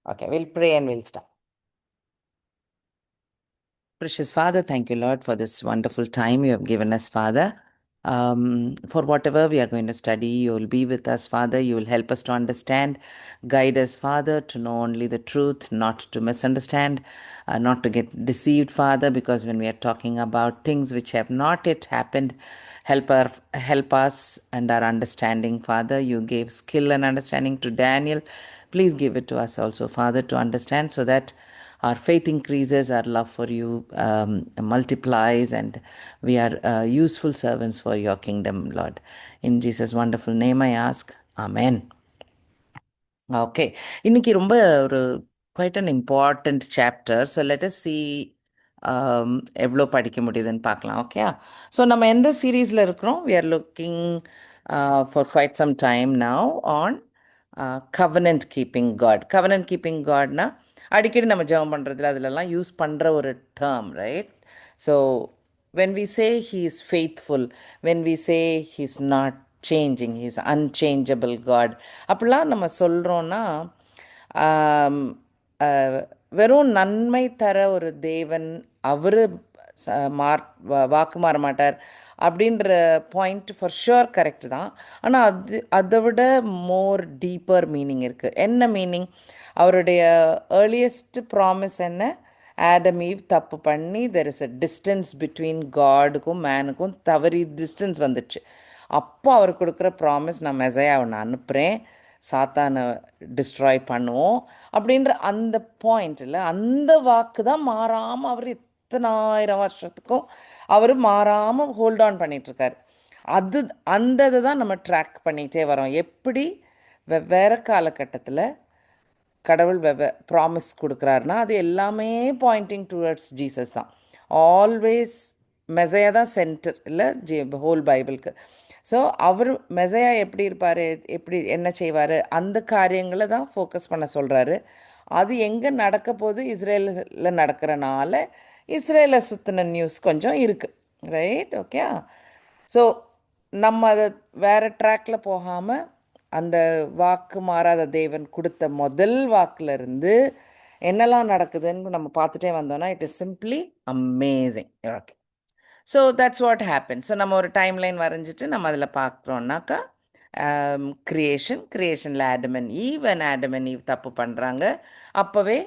Okay, we'll pray and we'll start. Precious Father, thank you, Lord, for this wonderful time you have given us, Father. For whatever we are going to study, you will be with us, Father. You will help us to understand, guide us, Father, to know only the truth, not to misunderstand, not to get deceived, Father, because when we are talking about things which have not yet happened, help us and our understanding, Father. You gave skill and understanding to Daniel. Please give it to us also, Father, to understand so that our faith increases, our love for you multiplies, and we are useful servants for your kingdom, Lord. In Jesus' wonderful name I ask. Amen. Okay, இன்னைக்கு ரொம்ப ஒரு quite an important chapter. So let us see எவ்வளோ படிக்க முடியுதுன்னு பார்க்கலாம். Okay, so நம்ம எந்த சீரீஸில் இருக்கிறோம்? We are looking for quite some time now on covenant keeping God. Covenant keeping காட்னா அடிக்கடி நம்ம ஜெபம் பண்ணுறதுல அதிலெல்லாம் யூஸ் பண்ணுற ஒரு term, right? So when we say he is faithful, when we say he's not changing, he's unchangeable God, அப்படிலாம் நம்ம சொல்கிறோன்னா வெறும் நன்மை தர ஒரு தேவன், அவர் வாக்கு மாற மாட்டார் அப்படின்ற பாயிண்ட் ஃபார் ஷுர் கரெக்ட் தான். ஆனால் அதை விட மோர் டீப்பர் மீனிங் இருக்குது. என்ன மீனிங்? அவருடைய ஏர்லியஸ்ட் ப்ராமிஸ் என்ன? ஆடம் ஈவ் தப்பு பண்ணி there is a distance between காடுக்கும் மேனுக்கும் தவறி டிஸ்டன்ஸ் வந்துடுச்சு. அப்போ அவர் கொடுக்குற ப்ராமிஸ், நான் மெசையாவை நான் அனுப்புகிறேன், சாத்தானை டிஸ்ட்ராய் பண்ணுவோம் அப்படின்ற அந்த பாயிண்டில் அந்த வாக்கு தான் மாறாமல் அவர் இத்தனாயிரம் வருஷத்துக்கும் அவர் மாறாமல் ஹோல்ட் ஆன் பண்ணிகிட்ருக்கார். அந்த இதை தான் நம்ம ட்ராக் பண்ணிகிட்டே வரோம். எப்படி வெவ்வேறு காலகட்டத்தில் கடவுள் ப்ராமிஸ் கொடுக்குறாருனா அது எல்லாமே பாயிண்டிங் டுவர்ட்ஸ் ஜீசஸ் தான். ஆல்வேஸ் மெசையா தான் சென்டர், இல்லை ஹோல் பைபிளுக்கு. ஸோ அவர் மெசையா எப்படி இருப்பார், எப்படி என்ன செய்வார், அந்த காரியங்களை தான் ஃபோக்கஸ் பண்ண சொல்கிறாரு. அது எங்கே நடக்க போது? இஸ்ரேலில் நடக்கிறனால இஸ்ரேலை சுற்றின நியூஸ் கொஞ்சம் இருக்குது, ரைட்? ஓகே, ஸோ நம்ம அதை வேறு ட்ராக்கில் போகாமல் அந்த வாக்கு மாறாத தேவன் கொடுத்த முதல் வாக்கிலிருந்து என்னெல்லாம் நடக்குதுன்னு நம்ம பார்த்துட்டே வந்தோன்னா it is simply amazing. Okay, so that's what happen. So நம்ம ஒரு டைம் லைன் வரைஞ்சிட்டு நம்ம அதில் பார்க்குறோன்னாக்கா கிரியேஷனில் ஆடம் அண்ட் ஈவ் தப்பு பண்ணுறாங்க. அப்போவே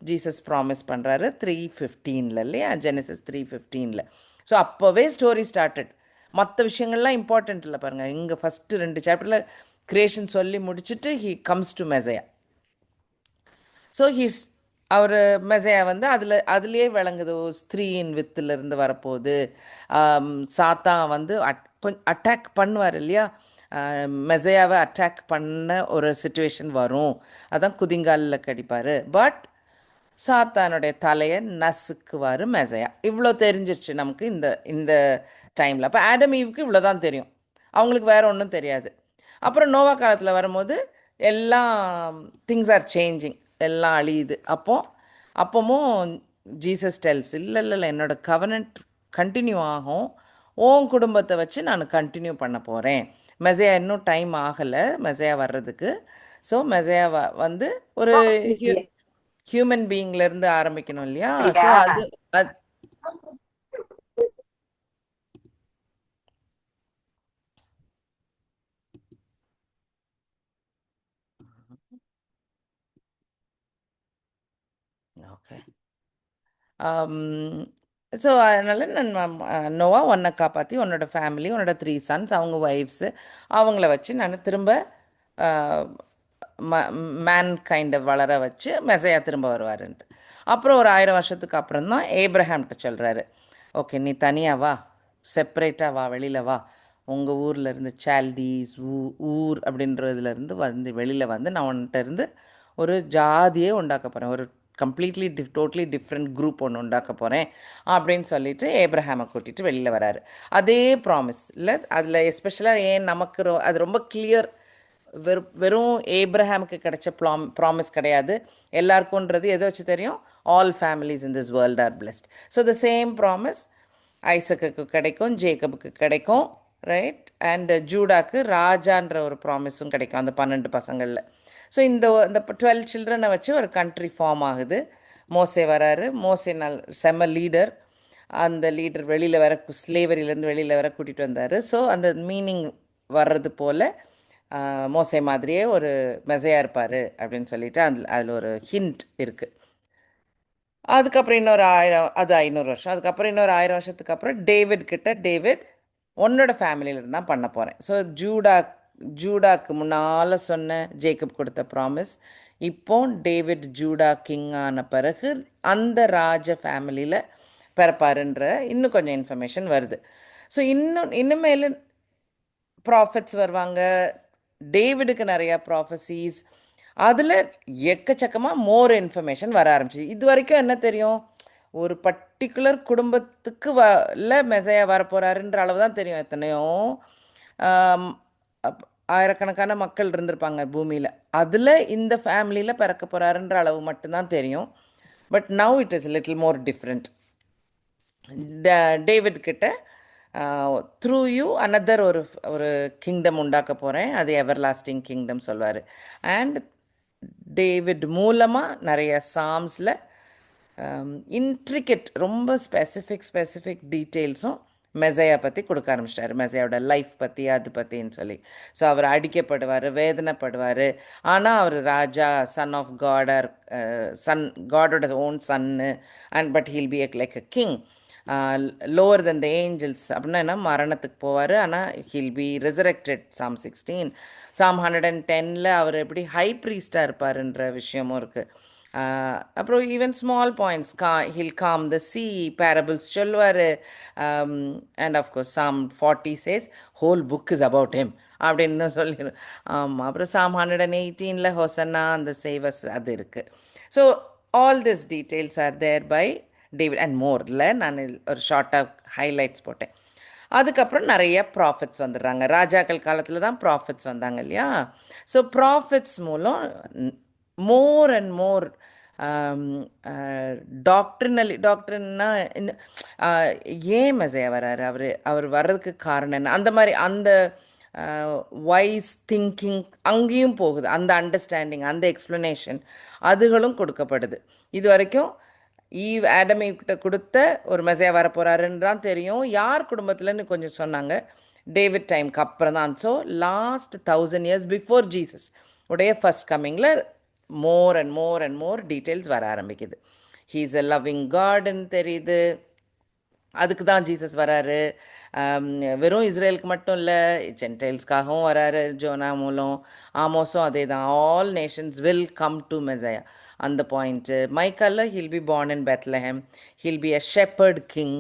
ஜீசஸ் ப்ராமிஸ் பண்ணுறாரு 3:15 இல்லையா? ஜெனசிஸ் 3:15. ஸோ அப்போவே ஸ்டோரி ஸ்டார்டட். மற்ற விஷயங்கள்லாம் இம்பார்ட்டண்ட் இல்லை பாருங்கள். இங்கே ஃபஸ்ட்டு 2 சாப்டரில் கிரியேஷன் சொல்லி முடிச்சுட்டு he comes to Messiah. So அவர் மெசையா அதுலேயே விளங்குது. ஸ்திரீயின் வித்துலேருந்து வரப்போகுது. சாத்தான் கொஞ்சம் அட்டாக் பண்ணுவார் இல்லையா? மெசையாவை அட்டாக் பண்ண ஒரு சுச்சுவேஷன் வரும். அதான் குதிங்காலில் கடிப்பார். பட் சாத்தானுடைய தலையை நசுக்குவார் மெசையா. இவ்வளோ தெரிஞ்சிருச்சு நமக்கு இந்த டைமில். அப்போ ஆடம் ஈவுக்கு இவ்வளோ தான் தெரியும், அவங்களுக்கு வேறு ஒன்றும் தெரியாது. அப்புறம் நோவா காலத்தில் வரும்போது எல்லாம் திங்ஸ் ஆர் சேஞ்சிங், எல்லாம் அழியுது. அப்பவும் ஜீசஸ் டெல்ஸ், இல்லை என்னோடய கவனன்ட் கண்டினியூ ஆகும், உன் குடும்பத்தை வச்சு நான் கண்டினியூ பண்ண போகிறேன். மெசையா இன்னும் டைம் ஆகலை மெசையா வர்றதுக்கு. ஸோ மெசையா ஒரு ஹியூமன் பீயிங்லேருந்து ஆரம்பிக்கணும் இல்லையா? ஸோ அது ஓகே. ஸோ அதனால் நோவா உன்னை காப்பாற்றி உன்னோட ஃபேமிலி, உன்னோட 3 சன்ஸ், அவங்க ஒய்ஃப்ஸு, அவங்கள வச்சு நான் திரும்ப மேன் கைண்டை வளர வச்சு மெசையா திரும்ப வருவாருன்ட்டு. அப்புறம் ஒரு 1000 வருஷத்துக்கு அப்புறம் தான் ஏப்ரஹாம்கிட்ட சொல்கிறாரு, ஓகே நீ தனியாக வா, செப்பரேட்டாக வா, வெளியில் வா, உங்கள் ஊரில் இருந்து சால்டீஸ் ஊர் அப்படின்றதுலேருந்து வெளியில் நான் உன்கிட்ட இருந்து ஒரு ஜாதியே உண்டாக்க போகிறேன், ஒரு கம்ப்ளீட்லி டோட்டலி டிஃப்ரெண்ட் குரூப் ஒன்று உண்டாக்க போகிறேன் அப்படின்னு சொல்லிட்டு ஏப்ரஹாமை கூட்டிகிட்டு வெளியில் வராரு. அதே ப்ராமிஸ் இல்லை அதில் எஸ்பெஷலாக ஏன் நமக்கு அது ரொம்ப கிளியர். வெறும் ஏப்ரஹாமுக்கு கிடைச்ச ப்ராமிஸ் கிடையாது, எல்லாருக்கும்ன்றது எதை வச்சு தெரியும்? All families in this world are blessed. So the same promise ஐசக்குக்கு கிடைக்கும், ஜேக்கபுக்கு கிடைக்கும், ரைட். அண்ட் ஜூடாக்கு ராஜான்ற ஒரு ப்ராமிஸும் கிடைக்கும் அந்த 12 பசங்களில். ஸோ இந்த 12 சில்ட்ரனை வச்சு ஒரு கண்ட்ரி ஃபார்ம் ஆகுது. மோசே வராரு. மோசே செம்ம லீடர். அந்த லீடர் வெளியில் வர ஸ்லேவரியிலேருந்து வெளியில் வர கூட்டிகிட்டு வந்தார். ஸோ அந்த மீனிங் வர்றது போல் மோசே மாதிரியே ஒரு மெசையாக இருப்பார் அப்படின்னு சொல்லிட்டு அதில் ஒரு ஹிண்ட் இருக்குது. அதுக்கப்புறம் இன்னொரு 1000, அது 500 வருஷம். அதுக்கப்புறம் இன்னொரு 1000 வருஷத்துக்கு அப்புறம் டேவிட் உன்னோட ஃபேமிலியிலேருந்து தான் பண்ண போகிறேன். ஸோ ஜூடாக்கு முன்னால் சொன்ன ஜேக்கப் கொடுத்த ப்ராமிஸ் இப்போ டேவிட் ஜூடா கிங் ஆன பிறகு அந்த ராஜ ஃபேமிலியில் பிறப்பாருன்ற இன்னும் கொஞ்சம் இன்ஃபர்மேஷன் வருது. ஸோ இனிமேல் ப்ராஃபிட்ஸ் வருவாங்க. டேவிடுக்கு நிறையா ப்ராஃபஸீஸ், அதில் எக்கச்சக்கமாக மோர் இன்ஃபர்மேஷன் வர ஆரம்பிச்சு. இது வரைக்கும் என்ன தெரியும், ஒரு பர்டிகுலர் குடும்பத்துக்கு மெசையா வரப்போகிறாருன்ற அளவு தான் தெரியும். எத்தனையோ ஆயிரக்கணக்கான மக்கள் இருந்திருப்பாங்க பூமியில், அதில் இந்த ஃபேமிலியில் பிறக்க போகிறாருன்ற அளவு மட்டும்தான் தெரியும். But now it is little more different. David கிட்ட த்ரூ யூ அனதர் ஒரு கிங்டம் உண்டாக்க போகிறேன், அது எவர் லாஸ்டிங் கிங்டம் சொல்வார். அண்ட் டேவிட் மூலமாக நிறைய சாம்ஸில் இன்ட்ரிகேட் ரொம்ப ஸ்பெசிஃபிக் டீட்டெயில்ஸும் மெசையா பற்றி கொடுக்க ஆரம்பிச்சிட்டாரு. மெசையோட லைஃப் பற்றி அது பற்றின்னு சொல்லி. ஸோ அவர் அடிக்கப்படுவார், வேதனைப்படுவார். ஆனால் அவர் ராஜா, சன் ஆஃப் காடர், காடோட ஓன் சன்னு. But he'll be like a king, lower then the angels. அப்படின்னா என்ன, மரணத்துக்கு போவார், ஆனால் ஹீல் பி ரிசரெக்டட். சாம் 16, சாம் 110ல் அவர் எப்படி ஹை ப்ரீஸ்டாக இருப்பாருன்ற விஷயமும் இருக்குது. அப்புறம் even small points, he'll calm the sea parables சொல்லுவார். And of course psalm 40 says whole book is about him அப்படின்னு சொல்லிடும். ஆமாம். அப்புறம் சாம் 118ல் ஹொசன்னா அந்த சேவஸ் அது இருக்குது. So all this details are there by David and மோரில் நான் ஒரு ஷார்ட்டாக ஹைலைட்ஸ் போட்டேன். அதுக்கப்புறம் நிறைய ப்ராஃபிட்ஸ் வந்துடுறாங்க. ராஜாக்கள் காலத்தில் தான் ப்ராஃபிட்ஸ் வந்தாங்க இல்லையா. ஸோ ப்ராஃபிட்ஸ் மூலம் மோர் அண்ட் மோர் டாக்டர்னா ஏன் மெசையா வராரு, அவர் வர்றதுக்கு காரணம் என்ன, அந்த மாதிரி அந்த வைஸ் திங்கிங் அங்கேயும் போகுது. அந்த அண்டர்ஸ்டாண்டிங், அந்த எக்ஸ்ப்ளனேஷன் அதுகளும் கொடுக்கப்படுது. இது வரைக்கும் ஆடம் கிட்ட கொடுத்த ஒரு மெசையா வர போகிறாருன்னு தான் தெரியும். யார் குடும்பத்தில்னு கொஞ்சம் சொன்னாங்க, டேவிட் டைம்க்கு அப்புறம் தான். So last 1000 years before Jesus உடைய ஃபர்ஸ்ட் கம்மிங்கில் மோர் அண்ட் மோர் டீட்டெயில்ஸ் வர ஆரம்பிக்குது. ஹீ இஸ் எ லவ்விங் காட்னு தெரியுது. அதுக்கு தான் ஜீசஸ் வராரு. வெறும் இஸ்ரேலுக்கு மட்டும் இல்லை, ஜென்டைல்ஸ்க்காகவும் வராரு ஜோனா மூலம். ஆமோஸும் அதே தான், all nations will come to messiah. அந்த பாயிண்ட்டு. மைக்காலில் he'll be born in Bethlehem, he'll be a shepherd king.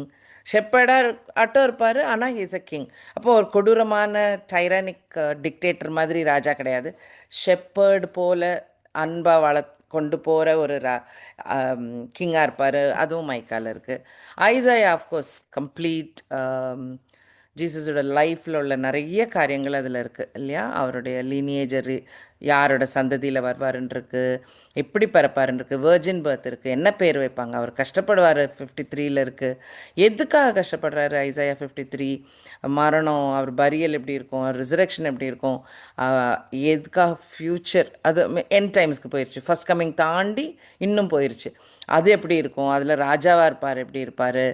ஷெப்பர்டாக ஆட்டம் இருப்பார், ஆனால் ஹீஸ் அ கிங். அப்போது ஒரு கொடூரமான டைரானிக் டிக்டேட்டர் மாதிரி ராஜா கிடையாது. ஷெப்பர்டு போல் அன்பாக கொண்டு போகிற ஒரு கிங்காக இருப்பார். அதுவும் மைக்காவில் இருக்குது. ஐசாயா ஆஃப்கோர்ஸ் கம்ப்ளீட் ஜீசஸோட லைஃப்பில் உள்ள நிறைய காரியங்கள் அதில் இருக்குது இல்லையா. அவருடைய லீனியேஜர் யாரோட சந்ததியில் வருவாருன்ருக்கு, எப்படி பிறப்பாருன்ருக்கு, வெர்ஜின் பர்த் இருக்குது, என்ன பேர் வைப்பாங்க, அவர் கஷ்டப்படுவார் 53ல் இருக்குது. எதுக்காக கஷ்டப்படுறாரு ஐசாயா 53, மரணம், அவர் பரியல் எப்படி இருக்கும், ரிசரெக்ஷன் எப்படி இருக்கும், எதுக்காக ஃப்யூச்சர், அது என் டைம்ஸ்க்கு போயிடுச்சு. ஃபர்ஸ்ட் கம்மிங் தாண்டி இன்னும் போயிடுச்சு. அது எப்படி இருக்கும், அதில் ராஜாவாக இருப்பார், எப்படி இருப்பார்,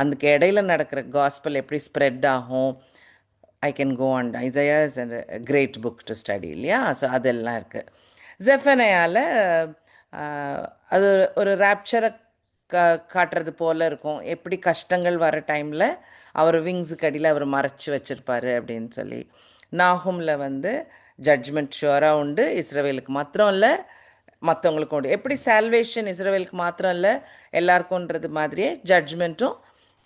அதுக்கு இடையில நடக்கிற காஸ்பல் எப்படி ஸ்ப்ரெட் ஆகும். I can go on. Isaiah is a great book to study இல்லையா. ஸோ அதெல்லாம் இருக்குது. ஜெஃபனையால் அது ஒரு ரேப்சரை காட்டுறது போல் இருக்கும். எப்படி கஷ்டங்கள் வர டைமில் அவர் விங்ஸுக்கு அடியில் அவர் மறைச்சி வச்சுருப்பார் அப்படின்னு சொல்லி. நாகுமில் வந்து ஜட்ஜ்மெண்ட் ஷுவராக உண்டு, இஸ்ரவேலுக்கு மாத்திரம் இல்லை மற்றவங்களுக்கும் உண்டு. எப்படி சால்வேஷன் இஸ்ரவேலுக்கு மாத்திரம் இல்லை எல்லாருக்கும்ன்றது மாதிரியே ஜட்ஜ்மெண்ட்டும்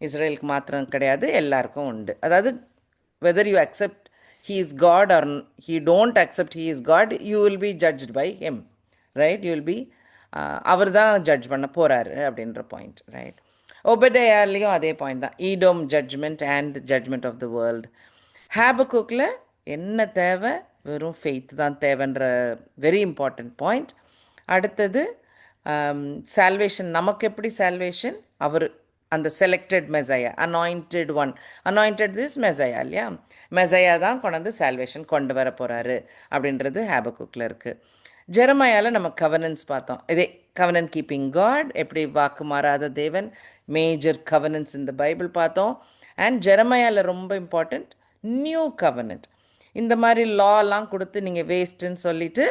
இஸ்ரேலுக்கு மாத்திரம் கிடையாது, எல்லாருக்கும் உண்டு. அதாவது whether you accept he is God or he don't accept he is God, you will be judged by him, right? You will be அவர் தான் ஜட்ஜ் பண்ண போகிறாரு அப்படின்ற பாயிண்ட், ரைட். ஒபடேயாலையும் அதே பாயிண்ட் தான், Edom judgment and judgment of the world. ஹேபக்குக்கில் என்ன தேவை, வெறும் ஃபெய்த் தான் தேவைன்ற வெரி இம்பார்ட்டண்ட் பாயிண்ட். அடுத்தது சால்வேஷன், நமக்கு எப்படி சால்வேஷன், அவர் அந்த selected messiah, anointed one, anointed this messiah இல்லையா, மெசையா தான் கொண்டு வந்து சால்வேஷன் கொண்டு வர போகிறாரு அப்படின்றது ஹேபக்குக்கில் இருக்குது. ஜெரமாயாவில் நம்ம கவனன்ஸ் பார்த்தோம். இதே கவனன் கீப்பிங் காட், எப்படி வாக்கு மாறாத தேவன், மேஜர் கவனன்ஸ் இந்த பைபிள் பார்த்தோம். அண்ட் ஜெரமாயாவில் ரொம்ப இம்பார்ட்டண்ட் நியூ கவனன்ட். இந்த மாதிரி லாலாம் கொடுத்து நீங்கள் வேஸ்ட்டுன்னு சொல்லிவிட்டு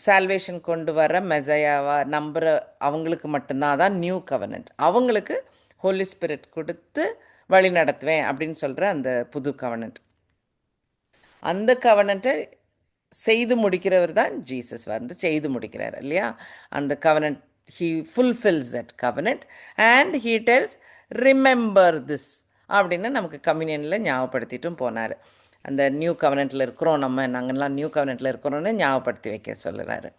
சால்வேஷன் கொண்டு வர மெசையாவா நம்புகிற அவங்களுக்கு மட்டும்தான் அதான் நியூ கவனன்ட். அவங்களுக்கு ஹோலி ஸ்பிரிட் கொடுத்து வழி நடத்துவேன் அப்படின்னு சொல்கிற அந்த புது கவனன்ட். அந்த கவனன்ட்டை செய்து முடிக்கிறவர் தான் ஜீசஸ் வந்து செய்து முடிக்கிறார் இல்லையா. அந்த covenant he fulfils that covenant and he டெல்ஸ் remember this அப்படின்னு நமக்கு கம்யூனியனில் ஞாபகப்படுத்திட்டும் போனார். அந்த நியூ கவனன்ட்டில் இருக்கிறோம், நாங்கள்லாம் நியூ கவனன்ட்டில் இருக்கிறோன்னு ஞாபகப்படுத்தி வைக்க சொல்லுறாரு.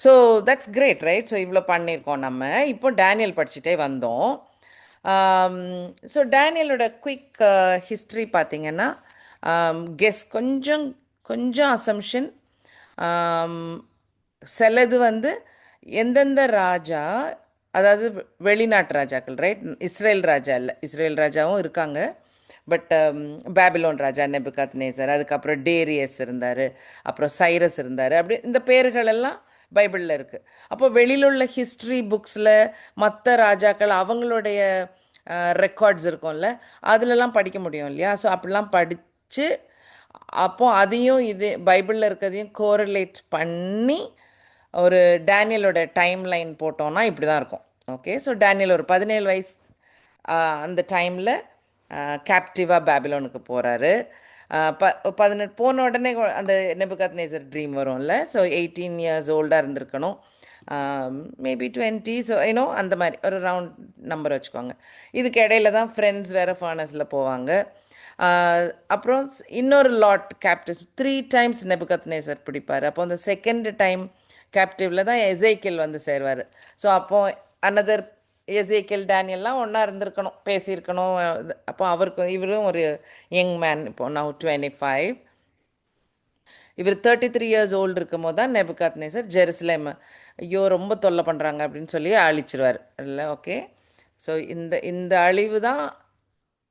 So that's great right. So இவ்வளோ பண்ணியிருக்கோம் நம்ம. இப்போ டேனியல் படிச்சுட்டே வந்தோம். ஸோ டேனியலோட குயிக் ஹிஸ்ட்ரி பார்த்திங்கன்னா, கெஸ் கொஞ்சம் கொஞ்சம் அசம்ஷன், சிலது வந்து எந்தெந்த ராஜா, அதாவது வெளிநாட்டு ராஜாக்கள் ரைட், இஸ்ரேல் ராஜா இல்லை, இஸ்ரேல் ராஜாவும் இருக்காங்க, பட் பேபிலோன் ராஜா நெபுகாத்நேசர், அதுக்கப்புறம் டேரியஸ் இருந்தார், அப்புறம் சைரஸ் இருந்தார், அப்படி இந்த பேர்கள் எல்லாம் பைபிளில் இருக்குது. அப்போ வெளியில் உள்ள ஹிஸ்ட்ரி புக்ஸில் மற்ற ராஜாக்கள் அவங்களுடைய ரெக்கார்ட்ஸ் இருக்கும்ல, அதிலெல்லாம் படிக்க முடியும் இல்லையா. ஸோ அப்படிலாம் படித்து அப்போ அதையும் இது பைபிளில் இருக்கிறதையும் கோரிலேட் பண்ணி ஒரு டேனியலோட டைம் லைன் போட்டோன்னா இப்படி தான் இருக்கும். ஓகே, ஸோ டேனியல் ஒரு 17 வயசு அந்த டைமில் கேப்டிவாக பேபிலோனுக்கு போகிறாரு. 18 போன உடனே அந்த நெபுகாத்நேசர் ட்ரீம் வரும்ல. ஸோ 18 இயர்ஸ் ஓல்டாக இருந்திருக்கணும், மேபி 20, ஸோ ஏன்னோ அந்த மாதிரி ஒரு ரவுண்ட் நம்பர் வச்சுக்கோங்க. இதுக்கு இடையில தான் ஃப்ரெண்ட்ஸ் வேறு ஃபர்னஸில் போவாங்க. அப்புறம் இன்னொரு லாட் கேப்டிவ்ஸ் 3 times நெபுகாத்நேசர் பிடிப்பார். அப்போ அந்த செகண்ட் டைம் கேப்டிவில் தான் எசேக்கியேல் வந்து சேருவார். ஸோ அப்போது அனதர் எசேக்கியேல் டேனியல்லாம் ஒன்றா இருந்திருக்கணும், பேசியிருக்கணும். அப்போ அவருக்கு இவரும் ஒரு யங் மேன், இப்போ நவ் 25, இவர் 33 years ஓல்டு இருக்கும் போது தான் நெபுகாத்நேசர் ஜெருசலேம் ஐயோ ரொம்ப தொல்லை பண்ணுறாங்க அப்படின்னு சொல்லி அழிச்சிருவார் இல்லை. ஓகே, ஸோ இந்த அழிவு தான்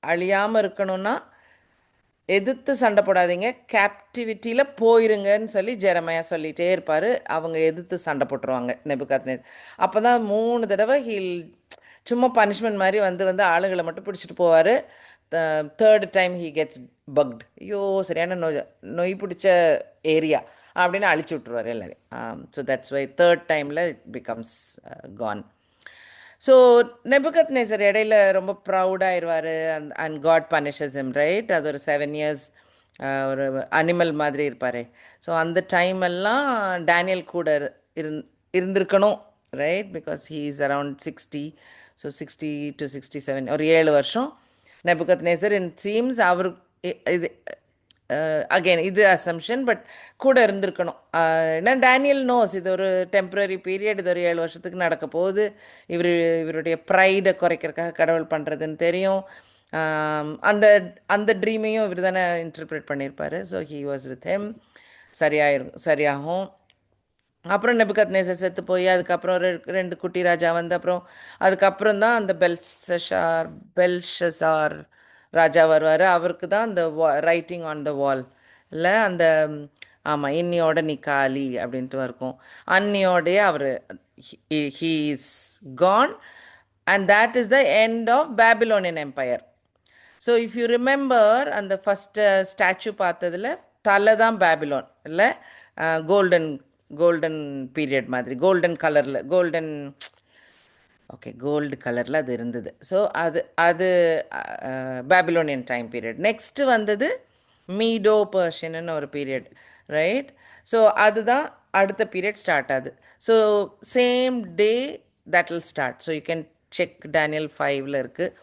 அழியாமல் இருக்கணும்னா எதிர்த்து சண்டை போடாதீங்க, கேப்டிவிட்டியில் போயிருங்கன்னு சொல்லி ஜெரமையா சொல்லிகிட்டே இருப்பார். அவங்க எதிர்த்து சண்டை போட்டுருவாங்க நெபுகாத்நேசர். அப்போ தான் 3 தடவை ஹீல் சும்மா பனிஷ்மெண்ட் மாதிரி வந்து ஆளுகளை மட்டும் பிடிச்சிட்டு போவார். Third time he gets bugged, ஐயோ சரியான நொய் பிடிச்ச ஏரியா அப்படின்னு அழிச்சு விட்ருவார் எல்லாரையும். ஸோ தட்ஸ் வை தேர்ட் டைமில் it becomes gone. So Nebuchadnezzar இடையில ரொம்ப ப்ரௌடாகிடுவார் and God punishes him right. அது ஒரு 7 years ஒரு அனிமல் மாதிரி இருப்பார். ஸோ அந்த டைம் எல்லாம் டேனியல் கூட இருந்திருக்கணும் right, because he is around 60. So 60 to 67 ஒரு 7 வருஷம் நெபுகாத்நேசர் இன் சீம்ஸ் அவர் இது அகெயின் இது அசம்ஷன், பட் கூட இருந்திருக்கணும். ஏன்னா டேனியல் நோஸ் இது ஒரு டெம்ப்ரரி பீரியட், இது ஒரு 7 வருஷத்துக்கு நடக்க போகுது, இவருடைய ப்ரைடை குறைக்கிறதுக்காக கடவுள் பண்ணுறதுன்னு தெரியும். அந்த அந்த ட்ரீமையும் இவர் தானே இன்டர்பிரேட் பண்ணியிருப்பார். So he was with hem, சரியாகும். அப்புறம் நெபுகாத்நேசர் செத்து போய் அதுக்கப்புறம் 2 குட்டி ராஜா வந்து அப்புறம் அதுக்கப்புறம் தான் அந்த பெல்ஷசார் ராஜா வருவார். அவருக்கு தான் அந்த ரைட்டிங் ஆன் த வால் இல்லை, அந்த ஆமாம் இன்னியோட நீ காலி அப்படின்ட்டு இருக்கும். அன்னியோடைய அவர் he is gone and that is the end of Babylonian empire. So if you remember அந்த ஃபஸ்ட்டு ஸ்டாச்சு பார்த்ததில் தலை தான் பேபிலோன் இல்லை, கோல்டன் பீரியட் மாதிரி, கோல்டு கலரில் அது இருந்தது. ஸோ அது பேபிலோனியன் டைம் பீரியட். நெக்ஸ்ட்டு வந்தது மீடோ பர்ஷியன்னு ஒரு பீரியட் ரைட். ஸோ அதுதான் அடுத்த பீரியட் ஸ்டார்ட் ஆகுது. So same day that will start. So you can check Daniel 5 இருக்குது,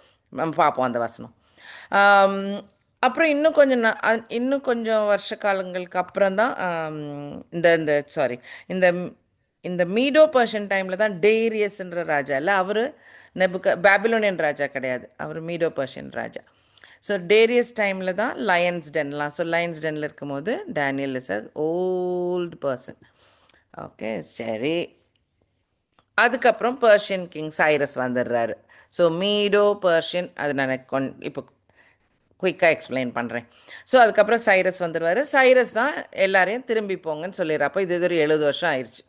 நம்ம பார்ப்போம் அந்த வசனம். அப்புறம் இன்னும் கொஞ்சம் வருஷ காலங்களுக்கு அப்புறம் தான் இந்த மீடோ பர்ஷியன் டைமில் தான் டேரியஸ்ன்ற ராஜா இல்லை, அவர் பேபிலோனியன் ராஜா கிடையாது, அவர் மீடோ பர்ஷியன் ராஜா. ஸோ டேரியஸ் டைமில் தான் லயன்ஸ் டென்லாம். ஸோ லயன்ஸ் டென்னில் இருக்கும்போது Daniel is a old person. Okay சரி. அதுக்கப்புறம் பர்ஷியன் கிங் சைரஸ் வந்துடுறாரு. ஸோ மீடோ பர்ஷியன் அது நான் இப்போ குயிக்காக எக்ஸ்பிளைன் பண்ணுறேன். ஸோ அதுக்கப்புறம் சைரஸ் வந்துடுவார். சைரஸ் தான் எல்லாரையும் திரும்பி போங்கன்னு சொல்லிடுற. அப்போ இது ஒரு 70 வருஷம் ஆயிடுச்சு.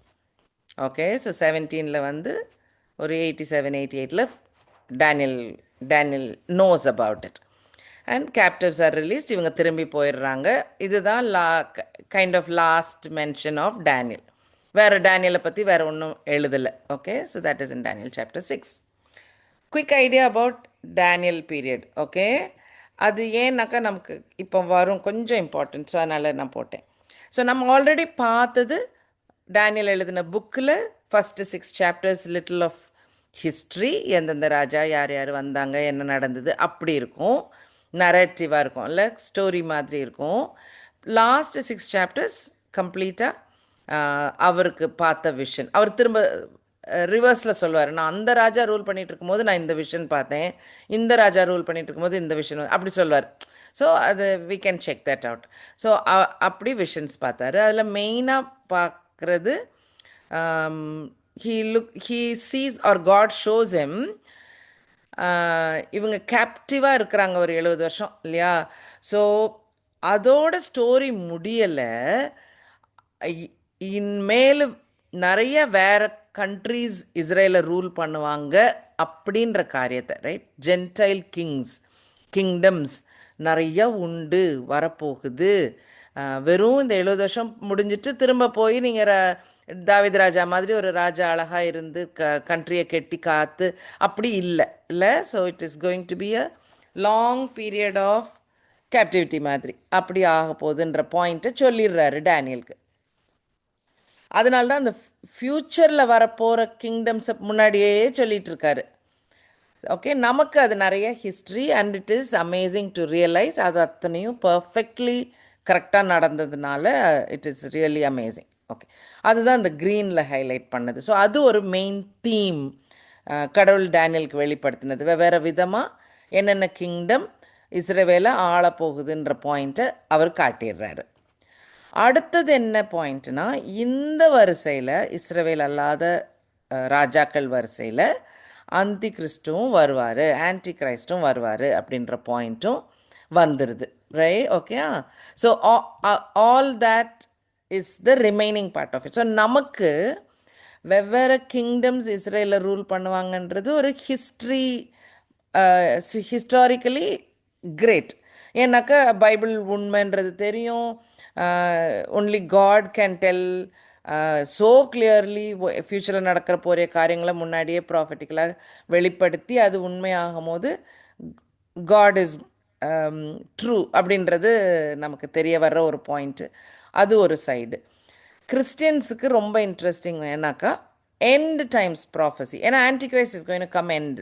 ஓகே, ஸோ 17 வந்து ஒரு 87-88 Daniel Daniel knows about it and captives are released. இவங்க திரும்பி போயிடுறாங்க. இதுதான் kind of last mention of Daniel. வேறு டேனியலை பற்றி வேறு ஒன்றும் எழுதலை. Okay, so that is in Daniel chapter 6. Quick idea about Daniel period. Okay, அது ஏன்னாக்கா நமக்கு இப்போ வரும் கொஞ்சம் இம்பார்ட்டன்ஸ், அதனால் நான் போட்டேன். ஸோ நம்ம ஆல்ரெடி பார்த்தது டேனியல் எழுதின புக்கில் first 6 chapters little of history, எந்தெந்த ராஜா யார் யார் வந்தாங்க என்ன நடந்தது அப்படி இருக்கும், நரேட்டிவாக இருக்கும், இல்லை ஸ்டோரி மாதிரி இருக்கும். லாஸ்ட் 6 சாப்டர்ஸ் கம்ப்ளீட்டாக அவருக்கு பார்த்த விஷன். அவர் திரும்ப ரிவர்ஸில் சொல்லுவார், நான் அந்த ராஜா ரூல் பண்ணிகிட்டு இருக்கும்போது நான் இந்த விஷன் பார்த்தேன், இந்த ராஜா ரூல் பண்ணிகிட்டு இருக்கும்போது இந்த விஷன் அப்படி சொல்லுவார். ஸோ அது we can check that out. So அப்படி விஷன்ஸ் பார்த்தாரு. அதில் மெயினாக பார்க்குறது he sees or God shows him இவங்க கேப்டிவாக இருக்கிறாங்க ஒரு 70 வருஷம் இல்லையா. ஸோ அதோட ஸ்டோரி முடியலை. இன்மேலும் நிறைய வேறு கண்ட்ரீஸ் இஸ்ரேலை ரூல் பண்ணுவாங்க அப்படின்ற காரியத்தை, ரைட், ஜென்டைல் கிங்டம்ஸ் நிறைய உண்டு வரப்போகுது. வெறும் இந்த 70 வருஷம் முடிஞ்சிட்டு திரும்ப போய் நீங்கள் தாவீது ராஜா மாதிரி ஒரு ராஜா அழகாக இருந்து கண்ட்ரியை கெட்டி காத்து அப்படி இல்லை. So it is going to be a long period of captivity மாதிரி அப்படி ஆக போகுதுன்ற பாயிண்ட்டை சொல்லிடுறாரு டேனியலுக்கு. அதனால தான் அந்த ஃப்யூச்சரில் வரப்போகிற கிங்டம்ஸை முன்னாடியே சொல்லிகிட்டு இருக்காரு. ஓகே, நமக்கு அது நிறைய history and it is amazing to realise அது அத்தனையும் பர்ஃபெக்ட்லி கரெக்டாக நடந்ததுனால it is really amazing. Okay, அதுதான் இந்த க்ரீனில் ஹைலைட் பண்ணது. ஸோ அது ஒரு மெயின் தீம் கடவுள் டேனியலுக்கு வெளிப்படுத்தினது. வேறு விதமாக என்னென்ன கிங்டம் இஸ்ரவேலை ஆளப்போகுதுன்ற பாயிண்ட்டை அவர் காட்டிடுறாரு. அடுத்தது என்ன பாயிண்ட்னா, இந்த வரிசையில் இஸ்ரவேல் அல்லாத ராஜாக்கள் வரிசையில் அந்தி கிறிஸ்டும் வருவார், ஆன்டி கிரைஸ்டும் வருவார் அப்படின்ற பாயிண்ட்டும் வந்துடுது. Right, okay. So all that is the remaining part of it. So நமக்கு வெவ்வேறு கிங்டம்ஸ் இஸ்ரேலில் ரூல் பண்ணுவாங்கன்றது ஒரு ஹிஸ்டாரிக்கலி கிரேட். ஏன்னாக்கா பைபிள் உண்மைன்றது தெரியும். Only God can tell so clearly ஃப்யூச்சரில் நடக்கிற போகிற காரியங்களை முன்னாடியே ப்ராஃபட்டிக்கலாக வெளிப்படுத்தி அது உண்மையாகும் போது காட் இஸ் ட்ரூ அப்படின்றது நமக்கு தெரிய வர்ற ஒரு பாயிண்ட்டு. அது ஒரு சைடு. கிறிஸ்டியன்ஸுக்கு ரொம்ப இன்ட்ரெஸ்டிங் ஏன்னாக்கா எண்ட் டைம்ஸ் ப்ராஃபஸி. ஏன்னா Antichrist is going to come end.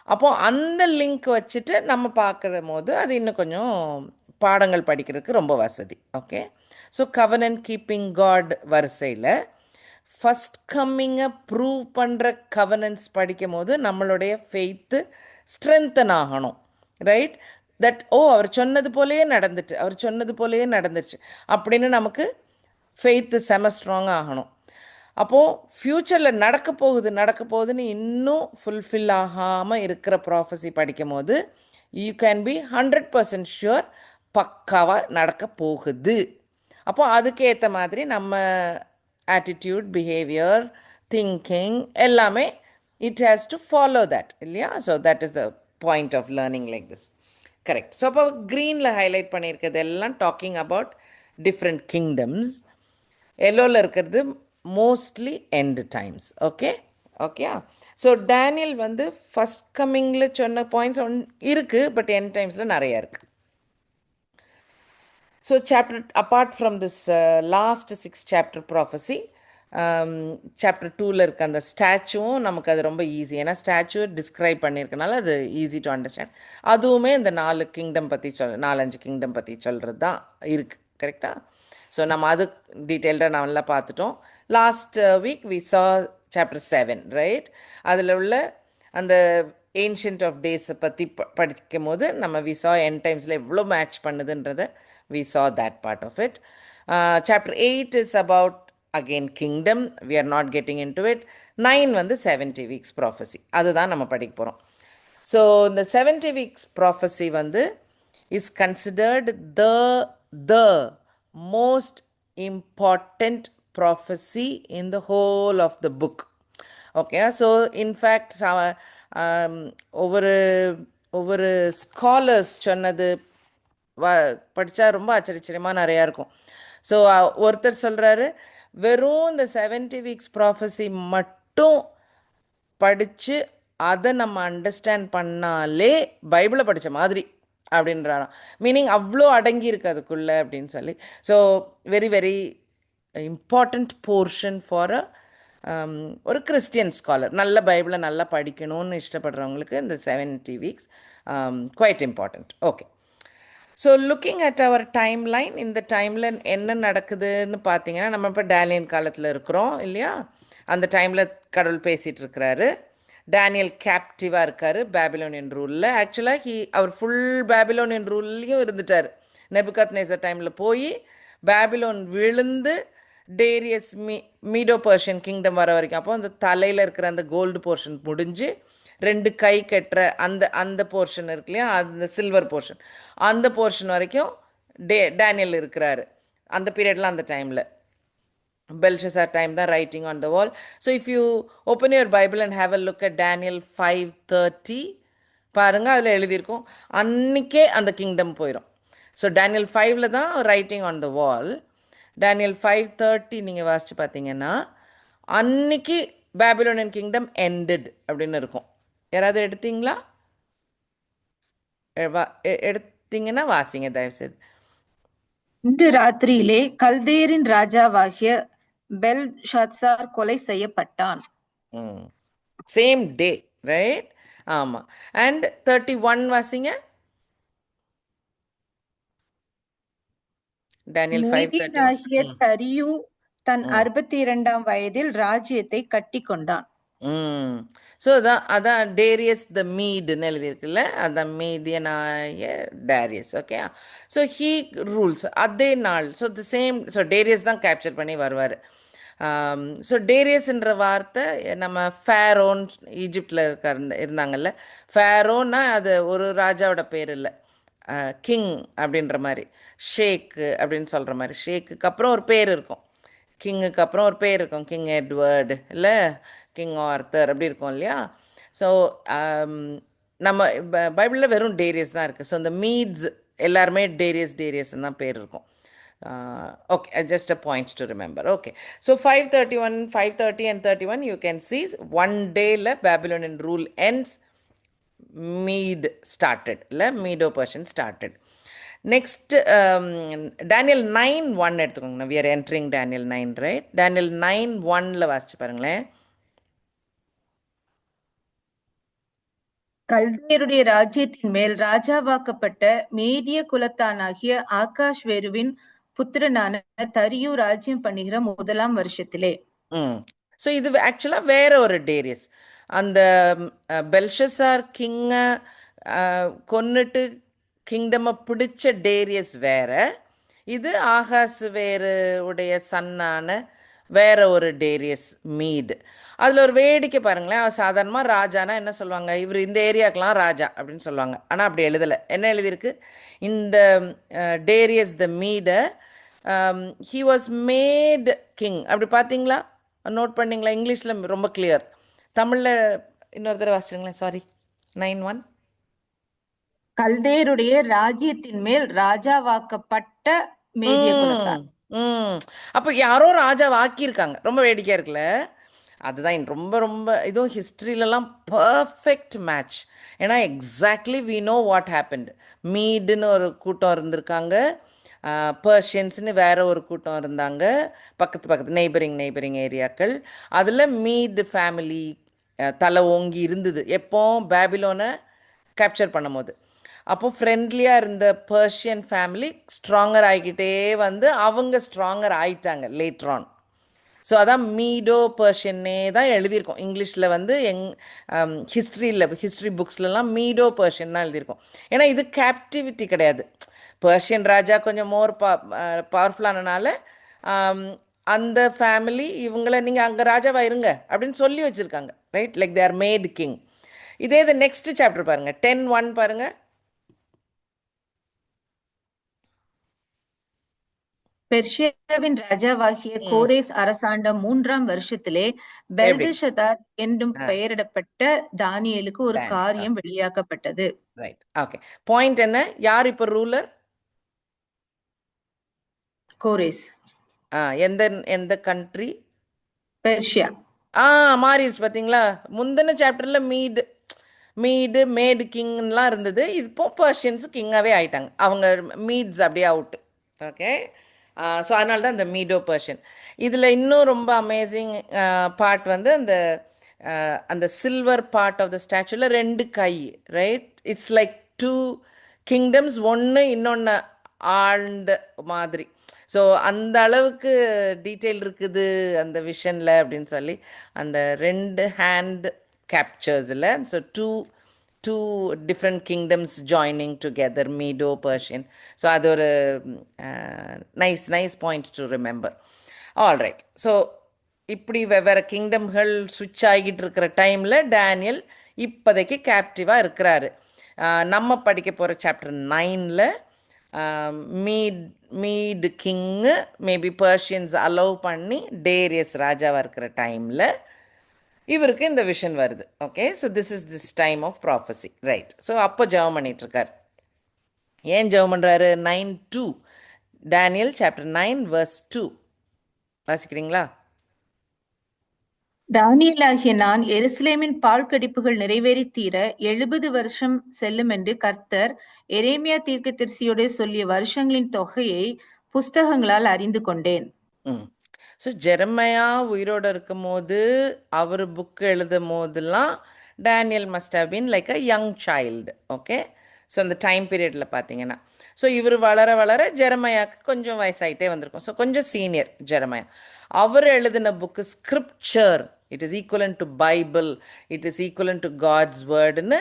அப்போது அந்த லிங்க் வச்சுட்டு நம்ம பார்க்குற போது அது இன்னும் கொஞ்சம் பாடங்கள் படிக்கிறதுக்கு ரொம்ப வசதி. Okay, so covenant keeping God வரிசையில் ஃபஸ்ட் கம்மிங்கை ப்ரூவ் பண்ணுற கவனன்ஸ் படிக்கும் போது நம்மளுடைய ஃபெய்த்து ஸ்ட்ரென்தன் ஆகணும். ரைட், தட் அவர் சொன்னது போலேயே நடந்துச்சு அப்படின்னு நமக்கு ஃபெய்த்து செம ஸ்ட்ராங்காக ஆகணும். அப்போது ஃப்யூச்சரில் நடக்க போகுதுன்னு இன்னும் ஃபுல்ஃபில் ஆகாமல் இருக்கிற ப்ராஃபஸி படிக்கும் போது யூ கேன் பி 100% ஷுர் பக்காவாக நடக்க போகுது. அப்போது அதுக்கேற்ற மாதிரி நம்ம ஆட்டிடியூட், பிஹேவியர், திங்கிங் எல்லாமே it has to follow that இல்லையா. So that is the point of learning like this. Correct. So அப்போ க்ரீனில் ஹைலைட் பண்ணியிருக்கிறது எல்லாம் டாக்கிங் அபவுட் டிஃப்ரெண்ட் கிங்டம்ஸ். எல்லோவில் இருக்கிறது mostly end times. Okay. So Daniel வந்து ஃபஸ்ட் கம்மிங்கில் சொன்ன பாயிண்ட்ஸ் இருக்குது, பட் எண்ட் டைம்ஸில் நிறையா இருக்குது. So chapter apart from this last 6 chapter prophecy, chapter 2ல் இருக்க அந்த ஸ்டாச்சுவும் நமக்கு அது ரொம்ப ஈஸி. ஏன்னா ஸ்டாச்சு டிஸ்கிரைப் பண்ணியிருக்கனால அது ஈஸி டு அண்டர்ஸ்டாண்ட். அதுவுமே இந்த 4 கிங்டம் பற்றி 4-5 கிங்டம் பற்றி சொல்கிறது தான் இருக்குது. கரெக்டாக. ஸோ நம்ம அது டீட்டெயில்டாக நல்லா பார்த்துட்டோம். Last week we saw chapter 7, right. அதில் உள்ள அந்த ஏன்ஷியன்ட் ஆஃப் டேஸை பற்றி படிக்கும் போது நம்ம வி சா எண்ட் டைம்ஸில் எவ்வளோ மேட்ச் பண்ணுதுன்றதை we saw that part of it. Chapter 8 is about again kingdom, we are not getting into it. 9 வந்து 70 weeks prophecy, அதுதான் நம்ம படிக்க போகிறோம். ஸோ இந்த 70 weeks prophecy வந்து is considered the most important prophecy in the whole of the book. Okay, so in fact ஒவ்வொரு ஒவ்வொரு scholars சொன்னது படித்தா ரொம்ப ஆச்சரியமாக நிறையா இருக்கும். ஸோ ஒருத்தர் சொல்கிறாரு, வெறும் இந்த 70 weeks ப்ராஃபஸி மட்டும் படித்து அதை நம்ம அண்டர்ஸ்டாண்ட் பண்ணாலே பைபிளை படித்த மாதிரி அப்படின்றாராம். மீனிங் அவ்வளோ அடங்கியிருக்கு அதுக்குள்ளே அப்படின்னு சொல்லி. So very very important portion for ஒரு கிறிஸ்டியன் ஸ்காலர், நல்ல பைபிளை நல்லா படிக்கணும்னு இஷ்டப்படுறவங்களுக்கு இந்த 70 weeks quite important. Okay, so looking at அவர் டைம்லைன், இந்த டைமில் என்ன நடக்குதுன்னு பார்த்தீங்கன்னா, நம்ம இப்போ டேனியல் காலத்தில் இருக்கிறோம் இல்லையா? அந்த டைமில் கடவுள் பேசிகிட்டு இருக்கிறாரு. டேனியல் கேப்டிவாக இருக்கார் பேபிலோனியன் ரூலில். ஆக்சுவலாக அவர் ஃபுல் பேபிலோனியன் ரூல்லையும் இருந்துட்டார். நெபுகத்நேசர் டைமில் போய் பேபிலோன் விழுந்து டேரியஸ் மீடோ பர்ஷியன் கிங்டம் வர வரைக்கும், அப்போ அந்த தலையில் இருக்கிற அந்த கோல்டு போர்ஷன் முடிஞ்சு 2 கை கட்டுற அந்த அந்த போர்ஷன் இருக்கு இல்லையா, அந்த சில்வர் போர்ஷன், அந்த போர்ஷன் வரைக்கும் டேனியல் இருக்கிறாரு அந்த பீரியடில். அந்த டைமில் Belshazzar time தான் writing on the wall. So if you open your Bible and have a look at Daniel 5:30, பாருங்க, அதில் எழுதியிருக்கும் அன்றைக்கே அந்த கிங்டம் போயிடும். ஸோ Daniel 5ல் தான் writing on the wall. Daniel 5:30 நீங்கள் வாசித்து பார்த்தீங்கன்னா அன்னைக்கு பேபிலோனியன் கிங்டம் ended அப்படின்னு இருக்கும். யாராவது எடுத்தீங்களா? எடுத்தீங்கன்னா வாசிங்க தயவுசெய்து. இன்று ராத்திரியிலே கல்தேரின் ராஜாவாகிய பெல்ஷாத்சார் கொலை செய்யப்பட்டான். Same day, right? ஆமாம். அண்ட் 31 வாசிங்க. Daniel 5:31. தரியு தன் 62ஆம் வயதில் ராஜ்யத்தை கட்டி கொண்டான். ஸோ அதான் டேரியஸ் த மீடுன்னு எழுதியிருக்குல்ல, அதான் மீடியனாய Darius. Okay, so he rules அதே நாள். So the same, so Darius தான் கேப்சர் பண்ணி வருவார். ஸோ டேரியஸ்ன்ற வார்த்தை நம்ம ஃபேரோன் ஈஜிப்டில் இருந்தாங்கல்ல, ஃபேரோன்னா அது ஒரு ராஜாவோட பேர் இல்லை, கிங் அப்படின்ற மாதிரி, ஷேக்கு அப்படின்னு சொல்கிற மாதிரி. ஷேக்குக்கு அப்புறம் ஒரு பேர் இருக்கும், கிங்குக்கு அப்புறம் ஒரு பேர் இருக்கும், கிங் எட்வர்டு இல்லை கிங் ஆர்த்தர் அப்படி இருக்கும் இல்லையா? ஸோ நம்ம பைபிளில் வெறும் டேரியஸ் தான் இருக்குது. ஸோ இந்த மீட்ஸ் எல்லாருமே டேரியஸ்ன்னு தான் பேர் இருக்கும். Okay, just a points to remember. Okay, so 530 and 31 you can see one dayல Babylonian rule ends, Mede started, இல்லை Medo Persian started. Next Daniel 9:1 எடுத்துக்கோங்க. we are entering Daniel 9, right? Daniel 9:1ல் வாசிச்சு பாருங்களேன். கல்தேருடைய ராஜ்யத்தின் மேல் ராஜாவாக்கப்பட்ட மேதிய குலத்தானாகிய ஆகாஷ்வேருவின் புத்திரனான தரியு ராஜ்யம் பண்ணுகிற 1ஆம் வருஷத்திலே. ஸோ இது ஆக்சுவலாக வேற ஒரு டேரியஸ். அந்த பெல்ஷசார் கிங்கை கொன்னுட்டு கிங்டமை பிடிச்ச டேரியஸ் வேற, இது ஆகாஸ் வேறு உடைய சன்னான வேற ஒரு டேரியஸ் மீடு. அதில் ஒரு வேடிக்கை பாருங்களேன். சாதாரணமாக ராஜானா என்ன சொல்லுவாங்க, இவர் இந்த ஏரியாக்கெலாம் ராஜா அப்படின்னு சொல்லுவாங்க. ஆனால் அப்படி எழுதலை. என்ன எழுதியிருக்கு, இந்த டேரியஸ் த மீடை ஹி வாஸ் மேட் கிங். அப்படி பார்த்தீங்களா, நோட் பண்ணிங்களா? இங்கிலீஷில் ரொம்ப கிளியர், தமிழில் இன்னொரு தடவை வாசிச்சுங்களேன். சாரி, 9:1. கல்தேருடைய ராஜ்யத்தின் மேல் ராஜாவாக்கப்பட்ட மேதிய குலத்தார். அப்போ யாரோ ராஜா வாக்கியிருக்காங்க. ரொம்ப வேடிக்கையாக இருக்குல்ல? அதுதான் ரொம்ப ரொம்ப இதுவும் ஹிஸ்ட்ரியிலலாம் பர்ஃபெக்ட் மேட்ச். ஏன்னா exactly we know what happened. மீடுன்னு ஒரு கூட்டம் இருந்திருக்காங்க, பர்ஷியன்ஸ்னு வேற ஒரு கூட்டம் இருந்தாங்க, பக்கத்து நெய்பரிங் ஏரியாக்கள். அதில் மீடு ஃபேமிலி தலை ஓங்கி இருந்தது எப்போ பேபிலோனை கேப்சர் பண்ணும் போது. அப்போது ஃப்ரெண்ட்லியாக இருந்த பர்ஷியன் ஃபேமிலி ஸ்ட்ராங்கர் ஆகிக்கிட்டே வந்து அவங்க ஸ்ட்ராங்கர் ஆயிட்டாங்க லேட்ரான். ஸோ அதான் மீடோ பர்ஷியன்னே தான் எழுதியிருக்கோம். இங்கிலீஷில் வந்து ஹிஸ்ட்ரி புக்ஸ்லலாம் மீடோ பர்ஷியன் தான் எழுதியிருக்கோம். ஏன்னா இது கேப்டிவிட்டி கிடையாது. பர்ஷியன் ராஜா கொஞ்சம் மோர் பவர்ஃபுல்லானனால அந்த ஃபேமிலி இவங்கள நீங்கள் அங்கே ராஜாவா இருங்க அப்படின்னு சொல்லி வச்சுருக்காங்க, right? Like they are mat king. இதே இது நெக்ஸ்ட் சாப்டர் பாருங்கள், 10:1 பாருங்கள். பெர்ஷியாவின் ராஜாவாகிய கோரேஸ் அரசாண்ட 3ஆம் வருஷத்திலே எப்படி? பெல்தெஷாதார் என்னும் பெயரிடப்பட்ட தானியேலுக்கு ஒரு காரியம் வெளியாக்கப்பட்டது. Right, okay. பாயிண்ட் என்ன? யார் இப்போ ரூலர்? கோரேஸ். எந்த எந்த கண்ட்ரி? பெர்ஷியா. மாறிடுச்சு பார்த்தீங்களா? முந்தின சாப்டரில் மேடு கிங்லாம் இருந்தது, இப்போ பர்ஷியன்ஸ் கிங்காகவே ஆயிட்டாங்க. அவங்க மீட்ஸ் அப்படியே அவுட்டு. ஓகே, ஸோ அதனால தான் இந்த மீடோ பர்ஷியன். இதில் இன்னும் ரொம்ப அமேசிங் பார்ட் வந்து அந்த சில்வர் பார்ட் ஆஃப் த ஸ்டாச்சுவில் 2 கை, ரைட்? இட்ஸ் லைக் 2 கிங்டம்ஸ், ஒன்று இன்னொன்று ஆழ்ந்த மாதிரி. ஸோ அந்த அளவுக்கு டீட்டெயில் இருக்குது அந்த விஷனில் அப்படின்னு சொல்லி அந்த 2 ஹேண்ட் கேப்சர்ஸில். So two different kingdoms joining together, மீடோ பர்ஷியன். ஸோ அது ஒரு nice point to remember. All right. So இப்படி வெவ்வேறு கிங்டம்கள் சுவிட்ச் ஆகிட்டு இருக்கிற டைமில் டேனியல் இப்போதைக்கு கேப்டிவாக இருக்கிறாரு. நம்ம படிக்க போகிற சாப்டர் 9ல் Mede king maybe Persians allow பண்ணி டேரியஸ் ராஜாவாக இருக்கிற டைமில் இவருக்கு இந்த விஷன் வருது. Okay, so this time of prophecy, right? So அப்போ ஜெபம் பண்ணிகிட்ருக்கார். ஏன் ஜெபம் பண்ணுறாரு? 9:2, டேனியல் சாப்டர் 9 verse 2 வாசிக்கிறீங்களா? தானியேலாகிய நான் எருசலேமின் பாழ்கடிப்புகள் நிறைவேறி தீர 70 வருஷம் செல்லும் என்று கர்த்தர் எரேமியா தீர்க்கதரிசியோடு சொல்லிய வருஷங்களின் தொகையை புஸ்தகங்களால் அறிந்து கொண்டேன். ஸோ ஜெரமையா உயிரோடு இருக்கும் போது அவர் புக்கு எழுதும் போதெல்லாம் Daniel must have been like a young child. Okay, so அந்த டைம் பீரியடில் பார்த்தீங்கன்னா, ஸோ இவர் வளர வளர ஜெரமையாவுக்கு கொஞ்சம் வயசாயிட்டே வந்திருக்கும். ஸோ கொஞ்சம் சீனியர் ஜெரமையா. அவர் எழுதின book scripture, it is equivalent to Bible, it is equivalent to God's வேர்டுன்னு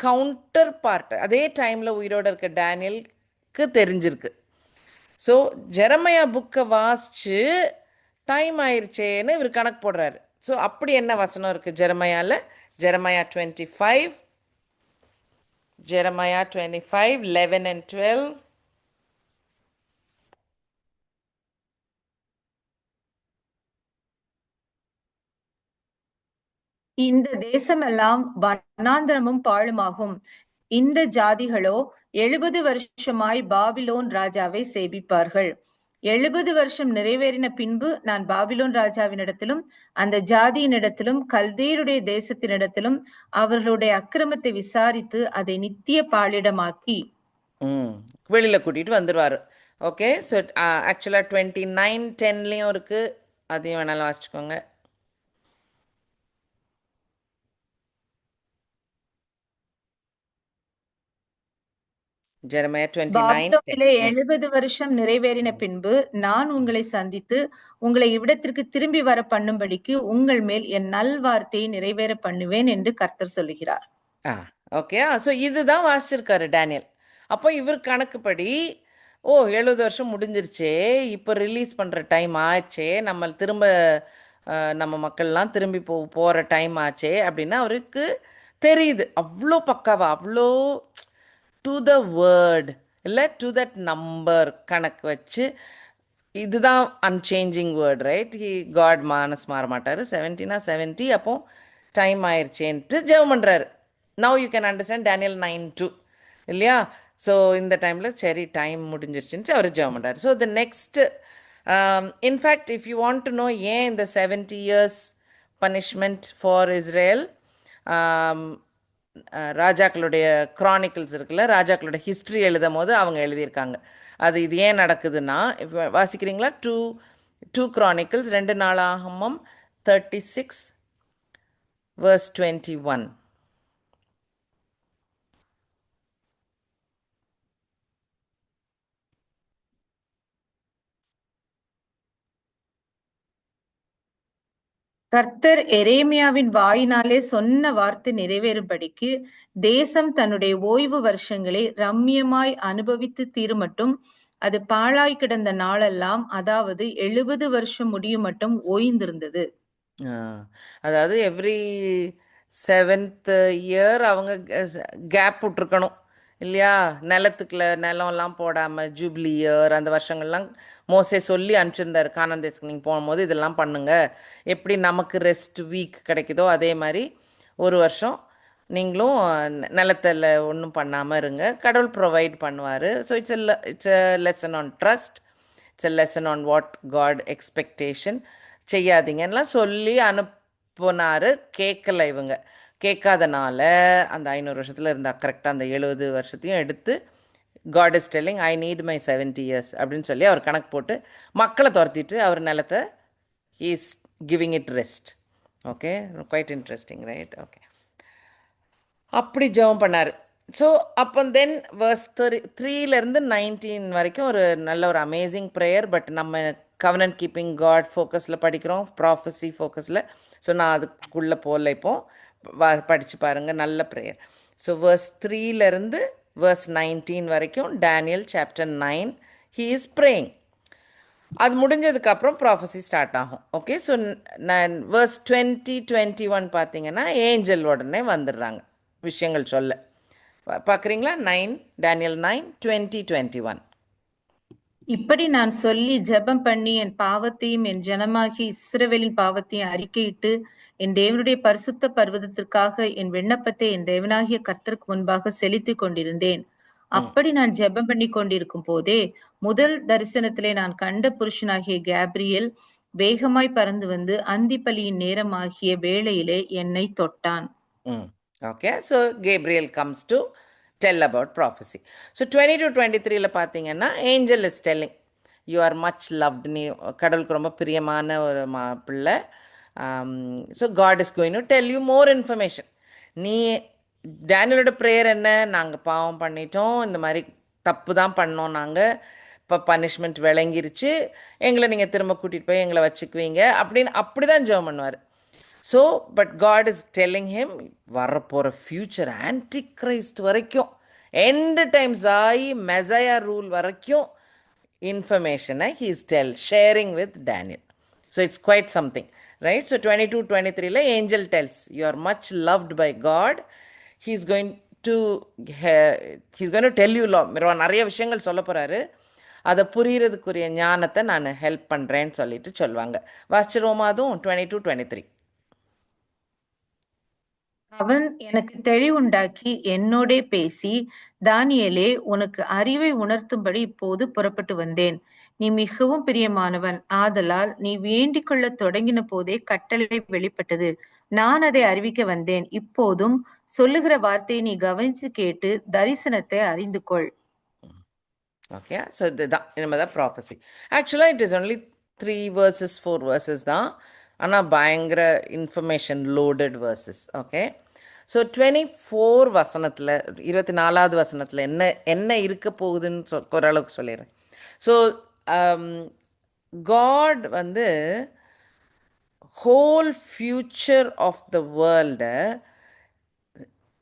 கவுண்டர் பார்ட் அதே டைமில் உயிரோடு இருக்க டேனியலுக்கு தெரிஞ்சிருக்கு. ஸோ ஜெரமையா புக்கை வாசித்து டைம் ஆயிடுச்சேன்னு இவர் கணக்கு போடுறாரு. ஸோ அப்படி என்ன வசனம் இருக்குது ஜெரமையாவில்? Jeremiah 25, Jeremiah 25, 11 and 12. இந்த தேசமெல்லாம் வனாந்தரமும் பாழுமாகும். இந்த ஜாதிகளோ 70 வருஷமாய் பாபிலோன் ராஜாவை சேவிப்பார்கள். 70 வருஷம் நிறைவேறின பின்பு நான் பாபிலோன் ராஜாவினிடத்திலும் அந்த ஜாதியினிடத்திலும் கல்தேயருடைய தேசத்தினிடத்திலும் அவர்களுடைய அக்கிரமத்தை விசாரித்து அதை நித்திய பாழிடமாக்கி வெளியில் கூட்டிகிட்டு வந்துடுவார். ஓகே, ஸோ ஆக்சுவலாக 29:10லேயும் இருக்குது, அதையும் வேணாலும் வாசிச்சுக்கோங்க. ஜெரமையா 29:10. 70 வருஷம் நிறைவேறின பின்பு நான் உங்களை சந்தித்து உங்களை இவ்விடத்திற்கு திரும்பி வர பண்ணும்படிக்கு உங்கள் மேல் என் நல்வார்த்தையை நிறைவேற பண்ணுவேன் என்று கர்த்தர் சொல்லுகிறார். ஓகே, ஸோ இதுதான் வாசிச்சிருக்காரு டேனியல். அப்போ இவர் கணக்குப்படி 70 வருஷம் முடிஞ்சிருச்சே, இப்போ ரிலீஸ் பண்ணுற டைம் ஆச்சே, நம்ம திரும்ப நம்ம மக்கள்லாம் திரும்பி போகிற டைம் ஆச்சே அப்படின்னு அவருக்கு தெரியுது. அவ்வளோ பக்காவா, அவ்வளோ டு த வேர்ட், இல்லை டு தட் நம்பர் கணக்கு வச்சு, இதுதான் அன்சேஞ்சிங் வேர்ட், ரைட்? காட் மானஸ் மாற மாட்டார். 70 அப்போ டைம் ஆயிடுச்சேன்ட்டு ஜெபம் பண்ணுறாரு. Now you can understand Daniel 9:2 இல்லையா? ஸோ இந்த டைமில் சரி டைம் முடிஞ்சிருச்சுன்ட்டு அவர் ஜெபம் பண்ணுறாரு. So the next in fact if you want to know ஏன் இந்த 70 years பனிஷ்மெண்ட் ஃபார் இஸ்ரேல், ராஜாக்களுடைய க்ரானிக்கல்ஸ் இருக்குல்ல, ராஜாக்களோட ஹிஸ்ட்ரி எழுதும் போது அவங்க எழுதியிருக்காங்க. இது ஏன் நடக்குதுன்னா, வாசிக்கிறீங்களா? 2 Chronicles 2 நாளாகமம் 36 verse 21. கர்த்தர் எரேமியாவின் வாயினாலே சொன்ன வார்த்தை நிறைவேறும்படிக்கு தேசம் தன்னுடைய ஓய்வு வருஷங்களை ரம்மியமாய் அனுபவித்து தீருமட்டும் அது பாழாய் கிடந்த நாளெல்லாம், அதாவது 70 வருஷம் முடியும் மட்டும் ஓய்ந்திருந்தது. அதாவது எவ்ரி 7th இயர் அவங்க கேப் விட்ருக்கணும் இல்லையா? நிலம்லாம் போடாமல் ஜூப்ளி இயர் அந்த வருஷங்கள்லாம் மோசே சொல்லி அனுப்பிச்சிருந்தாரு. கானான் தேசத்துக்கு நீங்கள் போகும்போது இதெல்லாம் பண்ணுங்க. எப்படி நமக்கு ரெஸ்ட் வீக் கிடைக்குதோ அதே மாதிரி ஒரு வருஷம் நீங்களும் நிலத்தில் ஒன்றும் பண்ணாமல் இருங்க. கடவுள் ப்ரொவைட் பண்ணுவார். So it's a lesson on trust. It's a lesson on what God expectation. செய்யாதீங்கலாம் சொல்லி அனுப்புனாரு. கேட்கல இவங்க. கேட்காதனால அந்த 500 வருஷத்தில் இருந்தால் கரெக்டாக அந்த 70 வருஷத்தையும் எடுத்து God is telling I need my 70 years அப்படின்னு சொல்லி அவர் கணக்கு போட்டு மக்களை துரத்திட்டு அவர் நிலத்தை he is giving it rest. Okay, quite interesting, right? Okay, அப்படி ஜெபம் பண்ணார். ஸோ அப்போ தென் வேர்ஸ் 3லேருந்து 19 வரைக்கும் ஒரு நல்ல ஒரு அமேசிங் ப்ரேயர். பட் நம்ம கவனன்ட் கீப்பிங் காட் ஃபோக்கஸில் படிக்கிறோம், ப்ராஃபஸி ஃபோக்கஸில். ஸோ நான் அதுக்குள்ளே போகல. இப்போது படித்து பாருங்கள், நல்ல ப்ரேயர். ஸோ வேர்ஸ் 3லேருந்து வேர்ஸ் 19 வரைக்கும் Daniel chapter 9 he is praying. அது முடிஞ்சதுக்கப்புறம் ப்ராஃபஸி ஸ்டார்ட் ஆகும். ஓகே, ஸோ நான் வேர்ஸ் 20-21 பார்த்தீங்கன்னா ஏஞ்சல் உடனே வந்துடுறாங்க விஷயங்கள் சொல்ல. பார்க்குறீங்களா? டேனியல் 9:20-21. இப்படி நான் சொல்லி ஜெபம் பண்ணி என் பாவத்தையும் என் ஜனமாகி இஸ்ரவேலின் பாவத்தையும் அறிக்கையிட்டு என் தேவனுடைய பரிசுத்த பர்வதத்திற்காக என் விண்ணப்பத்தை என் தேவனாகிய கர்த்தருக்கு முன்பாக செலுத்திக் கொண்டிருந்தேன். அப்படி நான் ஜெபம் பண்ணி கொண்டிருக்கும் போதே முதல் தரிசனத்திலே நான் கண்ட புருஷனாகிய கேப்ரியல் வேகமாய் பறந்து வந்து அந்திப்பலியின் நேரமாகிய வேளையிலே என்னை தொட்டான். Okay, so Gabriel comes to tell about prophecy. So 20-23 பார்த்தீங்கன்னா angel is telling you are much loved. நீ கடவுளுக்கு ரொம்ப பிரியமான ஒரு பிள்ளை. So God is going to tell you more information. நீ டேனியலோட ப்ரேயர் என்ன? நாங்கள் பாவம் பண்ணிட்டோம், இந்த மாதிரி தப்பு தான் பண்ணோம், நாங்கள் இப்போ பனிஷ்மெண்ட் விளங்கிருச்சு, எங்களை நீங்கள் திரும்ப கூட்டிகிட்டு போய் எங்களை வச்சுக்குவீங்க அப்படின்னு அப்படி தான் ஜெபம் பண்ணுவார். So but God is telling him வரப்போகிற ஃப்யூச்சர் ஆன்டி கிரைஸ்ட் வரைக்கும், எண்ட் டைம்ஸ் ஆகி மெசையா ரூல் வரைக்கும் இன்ஃபர்மேஷனை he is sharing with Daniel. So it's quite something, right? So 22-23 angel tells you are much loved by God. He's going to tell you நிறைய விஷயங்கள் சொல்ல போகிறாரு. அதை புரிகிறதுக்குரிய ஞானத்தை நான் ஹெல்ப் பண்ணுறேன்னு சொல்லிட்டு சொல்லுவாங்க. வாசிச்சிருவோமா அதுவும் 22-23? அவன் எனக்கு தெளிவுண்டாக்கி என்னோடே பேசி, தானியேலே, உனக்கு அறிவை உணர்த்தும்படி இப்போது புறப்பட்டு வந்தேன். நீ மிகவும் பிரியமானவன், ஆதலால் நீ வேண்டிக் கொள்ளத் தொடங்கின போதே கட்டளை வெளிப்பட்டது. நான் அதை அறிவிக்க வந்தேன். இப்போதும் சொல்லுகிற வார்த்தையை நீ கவனித்து கேட்டு தரிசனத்தை அறிந்து கொள். ஓகே, ஸோ இதுதான் இனிமேல் தான் ப்ராஃபஸி. ஆக்சுவலாக it is only 3 verses 4 verses தான், ஆனால் பயங்கர information loaded verses. Okay, so 24 வசனத்தில் 24வது வசனத்தில் என்ன இருக்க போகுதுன்னு ஓரளவுக்கு சொல்லிடுறேன். ஸோ காட் வந்து ஹோல் ஃப்யூச்சர் ஆஃப் த வேர்ல்டை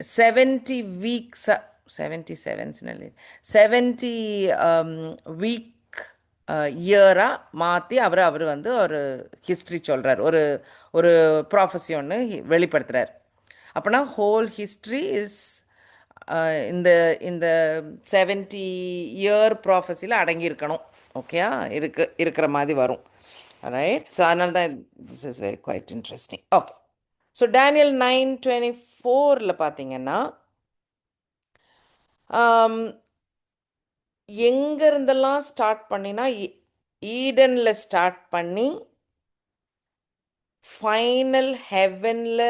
70 weeks 70 வீக் இயராக மாற்றி அவர் வந்து ஒரு ஹிஸ்ட்ரி சொல்கிறார், ஒரு ப்ராஃபஸி ஒன்று வெளிப்படுத்துகிறார். அப்படின்னா ஹோல் ஹிஸ்ட்ரி இஸ் இந்த 70 year ப்ராஃபஸியில் அடங்கியிருக்கணும். ஓகேயா? இருக்கிற மாதிரி வரும், ரைட்? ஸோ அதனால தான் this is very quite interesting. Okay, so Daniel 9:24 பார்த்தீங்கன்னா எங்கேருந்தெல்லாம் ஸ்டார்ட் பண்ணினா ஈடனில் ஸ்டார்ட் பண்ணி ஃபைனல் ஹெவனில்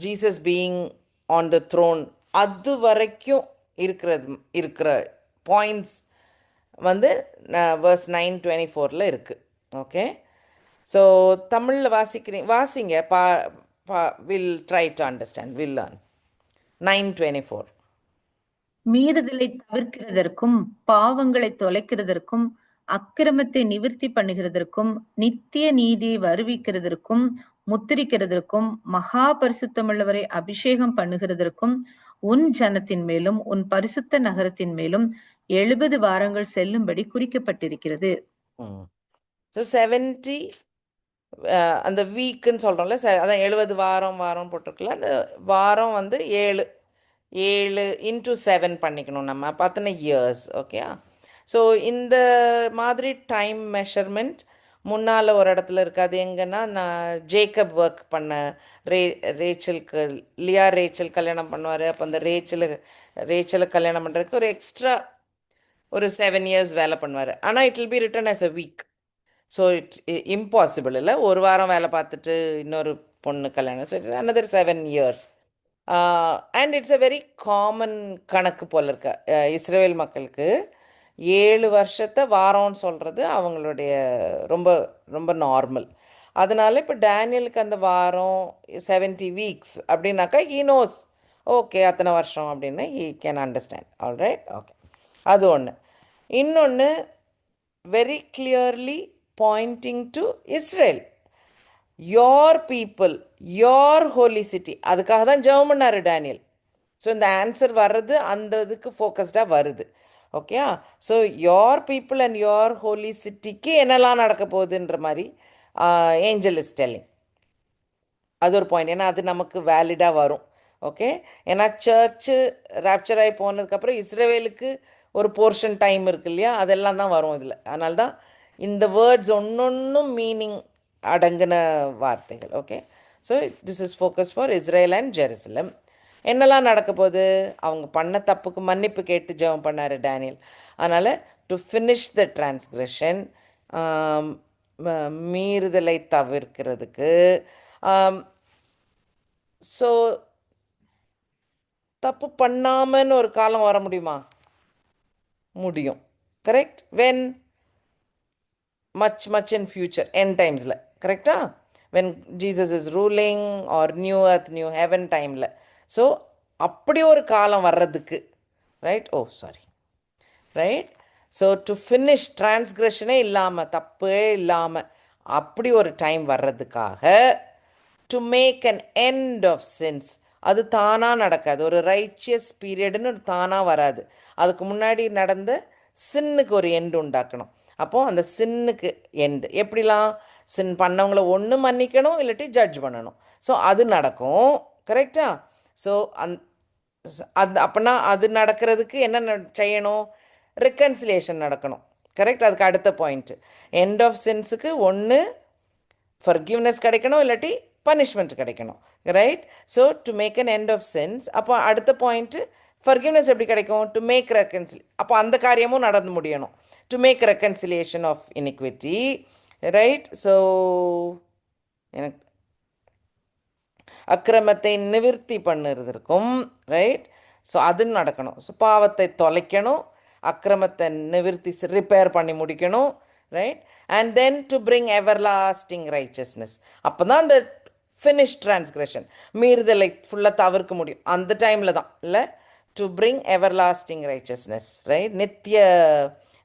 Jesus being on the throne அது வரைக்கும் இருக்கிற பாயிண்ட்ஸ் வந்து வேர்ஸ் 9:24 இருக்குது. ஓகே, ஸோ தமிழில் வாசிங்க, will try to understand, will learn. 9:24. மீறுதலை தவிர்க்கிறதற்கும் பாவங்களை தொலைக்கிறதற்கும் அக்கிரமத்தை நிவிர்த்தி பண்ணுகிறதற்கும் நித்திய நீதியை வருவிக்கிறதற்கும் முத்திரிக்கிறதற்கும் மகா பரிசுத்தமுள்ளவரை அபிஷேகம் பண்ணுகிறதற்கும் உன் ஜனத்தின் மேலும் உன் பரிசுத்த நகரத்தின் மேலும் 70 வாரங்கள் செல்லும்படி குறிக்கப்பட்டிருக்கிறது. ஸோ 70 அந்த வீக்குன்னு சொல்கிறோம்ல, அதான் 70 வாரம் வாரம் போட்டிருக்குல்ல, அந்த வாரம் வந்து 7 7 இன்ட்டு 7 பண்ணிக்கணும் நம்ம, அப்போ அத்தனை இயர்ஸ். ஓகே. ஸோ இந்த மாதிரி டைம் மெஷர்மெண்ட் முன்னால் ஒரு இடத்துல இருக்காது. எங்கன்னா நான் ஜேக்கப் ஒர்க் பண்ண ரே ரேச்சலுக்கு ரேச்சல் கல்யாணம் பண்ணுவார். அப்போ அந்த ரேச்சலை கல்யாணம் பண்ணுறதுக்கு ஒரு எக்ஸ்ட்ரா ஒரு 7 இயர்ஸ் வேலை பண்ணுவார். ஆனால் it will be written as a week. So it's impossible இல்லை, ஒரு வாரம் வேலை பார்த்துட்டு இன்னொரு பொண்ணு கல்யாணம். So it's another 7 years. And it's a very common கணக்கு போல் இருக்க இஸ்ரேல் மக்களுக்கு 7 வருஷத்தை வாரம்னு சொல்கிறது அவங்களுடைய ரொம்ப ரொம்ப நார்மல். அதனால இப்போ டேனியலுக்கு அந்த வாரம் 70 வீக்ஸ் அப்படின்னாக்கா ஹீ நோஸ், ஓகே அத்தனை வருஷம் அப்படின்னு he can understand. Alright, okay. அது ஒன்று. இன்னொன்று, very clearly pointing to Israel, your people, your holy city. அதுக்காக தான் ஜெபம் பண்ணார் டேனியல். ஸோ இந்த ஆன்சர் வர்றது அந்த இதுக்கு ஃபோக்கஸ்டாக வருது. Okay. So your people and your holy சிட்டிக்கு என்னெல்லாம் நடக்க போகுதுன்ற மாதிரி ஏஞ்சல் இஸ் டெல்லிங். அது ஒரு பாயிண்ட், ஏன்னா அது நமக்கு வேலிடாக வரும். ஓகே. ஏன்னா சர்ச்சு ரேப்சர் ஆகி போனதுக்கப்புறம் இஸ்ரேலுக்கு ஒரு போர்ஷன் டைம் இருக்கு இல்லையா, அதெல்லாம் தான் வரும் இதில். அதனால தான் இந்த வேர்ட்ஸ் ஒன்னொன்றும் மீனிங் அடங்கின வார்த்தைகள். Okay. So this is focus for Israel and Jerusalem. என்னெல்லாம் நடக்க போகுது, அவங்க பண்ண தப்புக்கு மன்னிப்பு கேட்டு ஜெபம் பண்ணார் டேனியல். அதனால் டு ஃபினிஷ் த டிரான்ஸ்கிரஷன், மீறுதலை தவிர்க்கிறதுக்கு. ஸோ தப்பு பண்ணாமன்னு ஒரு காலம் வர முடியுமா? முடியும். Correct. When much in future, என் டைம்ஸில். கரெக்டா? When Jesus is ruling or new earth new heaven டைமில். ஸோ அப்படி ஒரு காலம் வர்றதுக்கு, right, oh sorry, right. So to finish டிரான்ஸ்கிரஷனே இல்லாமல், தப்பே இல்லாமல் அப்படி ஒரு டைம் வர்றதுக்காக, to make an end of sins. அது தானாக நடக்காது, ஒரு ரைச்சியஸ் பீரியடுன்னு தானாக வராது. அதுக்கு முன்னாடி நடந்த சின்னுக்கு ஒரு எண்டு உண்டாக்கணும். அப்போது அந்த சின்னுக்கு எண்டு எப்படிலாம், சின் பண்ணவங்கள ஒன்று மன்னிக்கணும், இல்லாட்டி ஜட்ஜ் பண்ணணும். ஸோ அது நடக்கும். கரெக்டா? ஸோ அது அப்போனா அது நடக்கிறதுக்கு என்ன செய்யணும்? ரெக்கன்சிலியேஷன் நடக்கணும். கரெக்ட். அதுக்கு அடுத்த பாயிண்ட்டு எண்ட் ஆஃப் சின்ஸுக்கு ஒன்று ஃபர்கிவ்னஸ் கிடைக்கணும், இல்லாட்டி பனிஷ்மெண்ட் கிடைக்கணும். Right. So to make an end of sins. அப்போ அடுத்த பாயிண்ட்டு ஃபர்கிவ்னஸ் எப்படி கிடைக்கும்? டு மேக் அப்போ அந்த காரியமும் நடந்து முடியணும். To make reconciliation of iniquity. Right. So எனக்கு அக்கிரமத்தை நிவர்த்தி பண்ணுறதுக்கும், ரைட். ஸோ அது நடக்கணும். ஸோ பாவத்தை தொலைக்கணும், அக்கிரமத்தை நிவர்த்தி ரிப்பேர் பண்ணி முடிக்கணும். Right. And then to bring everlasting righteousness. அப்போ தான் அந்த ஃபினிஷ் டிரான்ஸ்கிரஷன், மீறுதலை ஃபுல்லாக தவிர்க்க முடியும் அந்த டைமில் தான், இல்லை? To bring everlasting righteousness, right.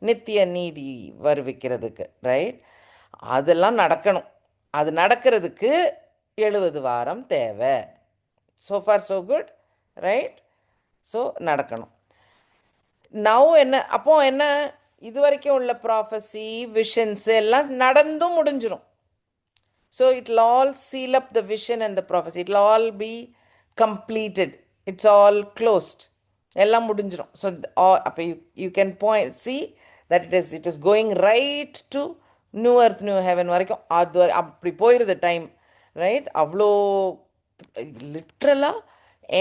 நித்திய நீதி வருவிக்கிறதுக்கு, ரைட். அதெல்லாம் நடக்கணும். அது நடக்கிறதுக்கு 70 வாரம் தேவை. So for so good, right. So நடக்கணும். நவ் என்ன, அப்போ என்ன, இது வரைக்கும் உள்ள ப்ராஃபஸி விஷன்ஸ் எல்லாம் நடந்தும் முடிஞ்சிடும். So it will all seal up the vision and the prophecy. It will all be completed. It's all closed. எல்லாம் முடிஞ்சிடும். ஸோ அப்போ you can see that it is going right to new earth new heaven வரைக்கும். அது அப்படி போயிடுது time, right. அவ்வளோ லிட்ரலாக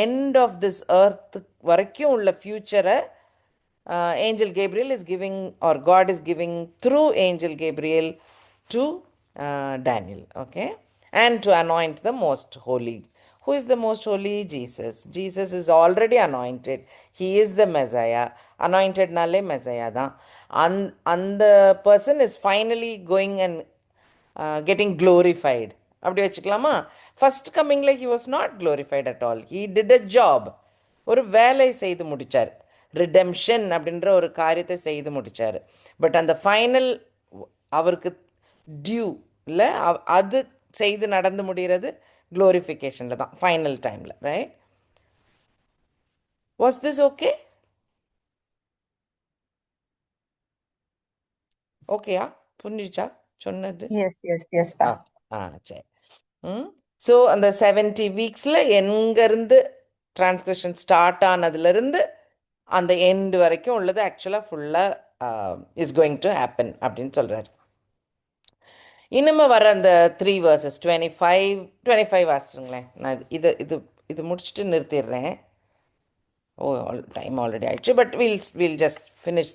end of this earth வரைக்கும் உள்ள ஃப்யூச்சரை angel Gabriel is giving, or God is giving through angel Gabriel to Daniel. Okay. And to anoint the most holy. Who is the most holy? Jesus. Jesus is already anointed. He is the Messiah. Anointed nalle Messiah da. And the person is finally going and getting glorified. அப்படி வச்சுக்கலாமா? First கம்மிங்கில் he was not glorified at all. He did a job. ஒரு வேலை செய்து முடித்தார். Redemption அப்படின்ற ஒரு காரியத்தை செய்து முடித்தார். பட் அந்த ஃபைனல் அவருக்கு டியூ இல்லை, அது செய்து நடந்து முடிகிறது க்ளோரிஃபிகேஷனில் தான், ஃபைனல் டைமில். ரைட். Was this okay? ஓகேயா? புரிஞ்சுச்சா சொன்னது? எஸ் எஸ் எஸ் ஆ தான். ஆ சரி. ஸோ அந்த 70 வீக்ஸில் எங்கேருந்து டிரான்ஸ்கிரிப்ஷன் ஸ்டார்ட் ஆனதுலேருந்து அந்த எண்டு வரைக்கும் உள்ளது ஆக்சுவலாக ஃபுல்லாக இஸ் கோயிங் டு ஹேப்பன் அப்படின்னு சொல்கிறார். இனிமே வர அந்த 3 verses 25 வாசிச்சுங்களேன். நான் இது இது இது முடிச்சுட்டு நிறுத்திடுறேன். ஓ டைம் ஆல்ரெடி ஆயிடுச்சு. But will just finish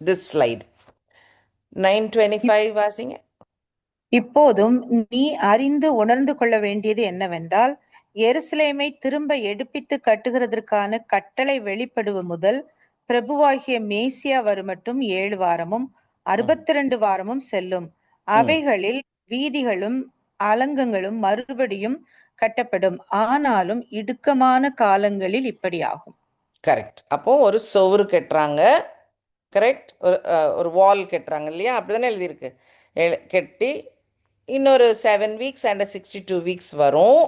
this slide. 9:25 வாசிங்க. இப்போதும் நீ அறிந்து உணர்ந்து கொள்ள வேண்டியது என்னவென்றால், எருசலேமை திரும்ப எடுப்பித்து கட்டுகிறதற்கான கட்டளை வெளிப்படுவது முதல் பிரபுவாகிய மேசியா வருமட்டும் 7 வாரமும் 62 வாரமும் செல்லும். அவைகளில் வீதிகளும் அலங்கங்களும் மறுபடியும் கட்டப்படும். ஆனாலும் இடுக்கமான காலங்களில் இப்படியாகும். கரெக்ட். அப்போ ஒரு சுவர் கட்டுறாங்க. கரெக்ட். ஒரு வால் கட்டுறாங்க இல்லையா? அப்படி தானே எழுதியிருக்கு. கட்டி இன்னொரு 7 வீக்ஸ் அண்ட் 62 வீக்ஸ் வரும்.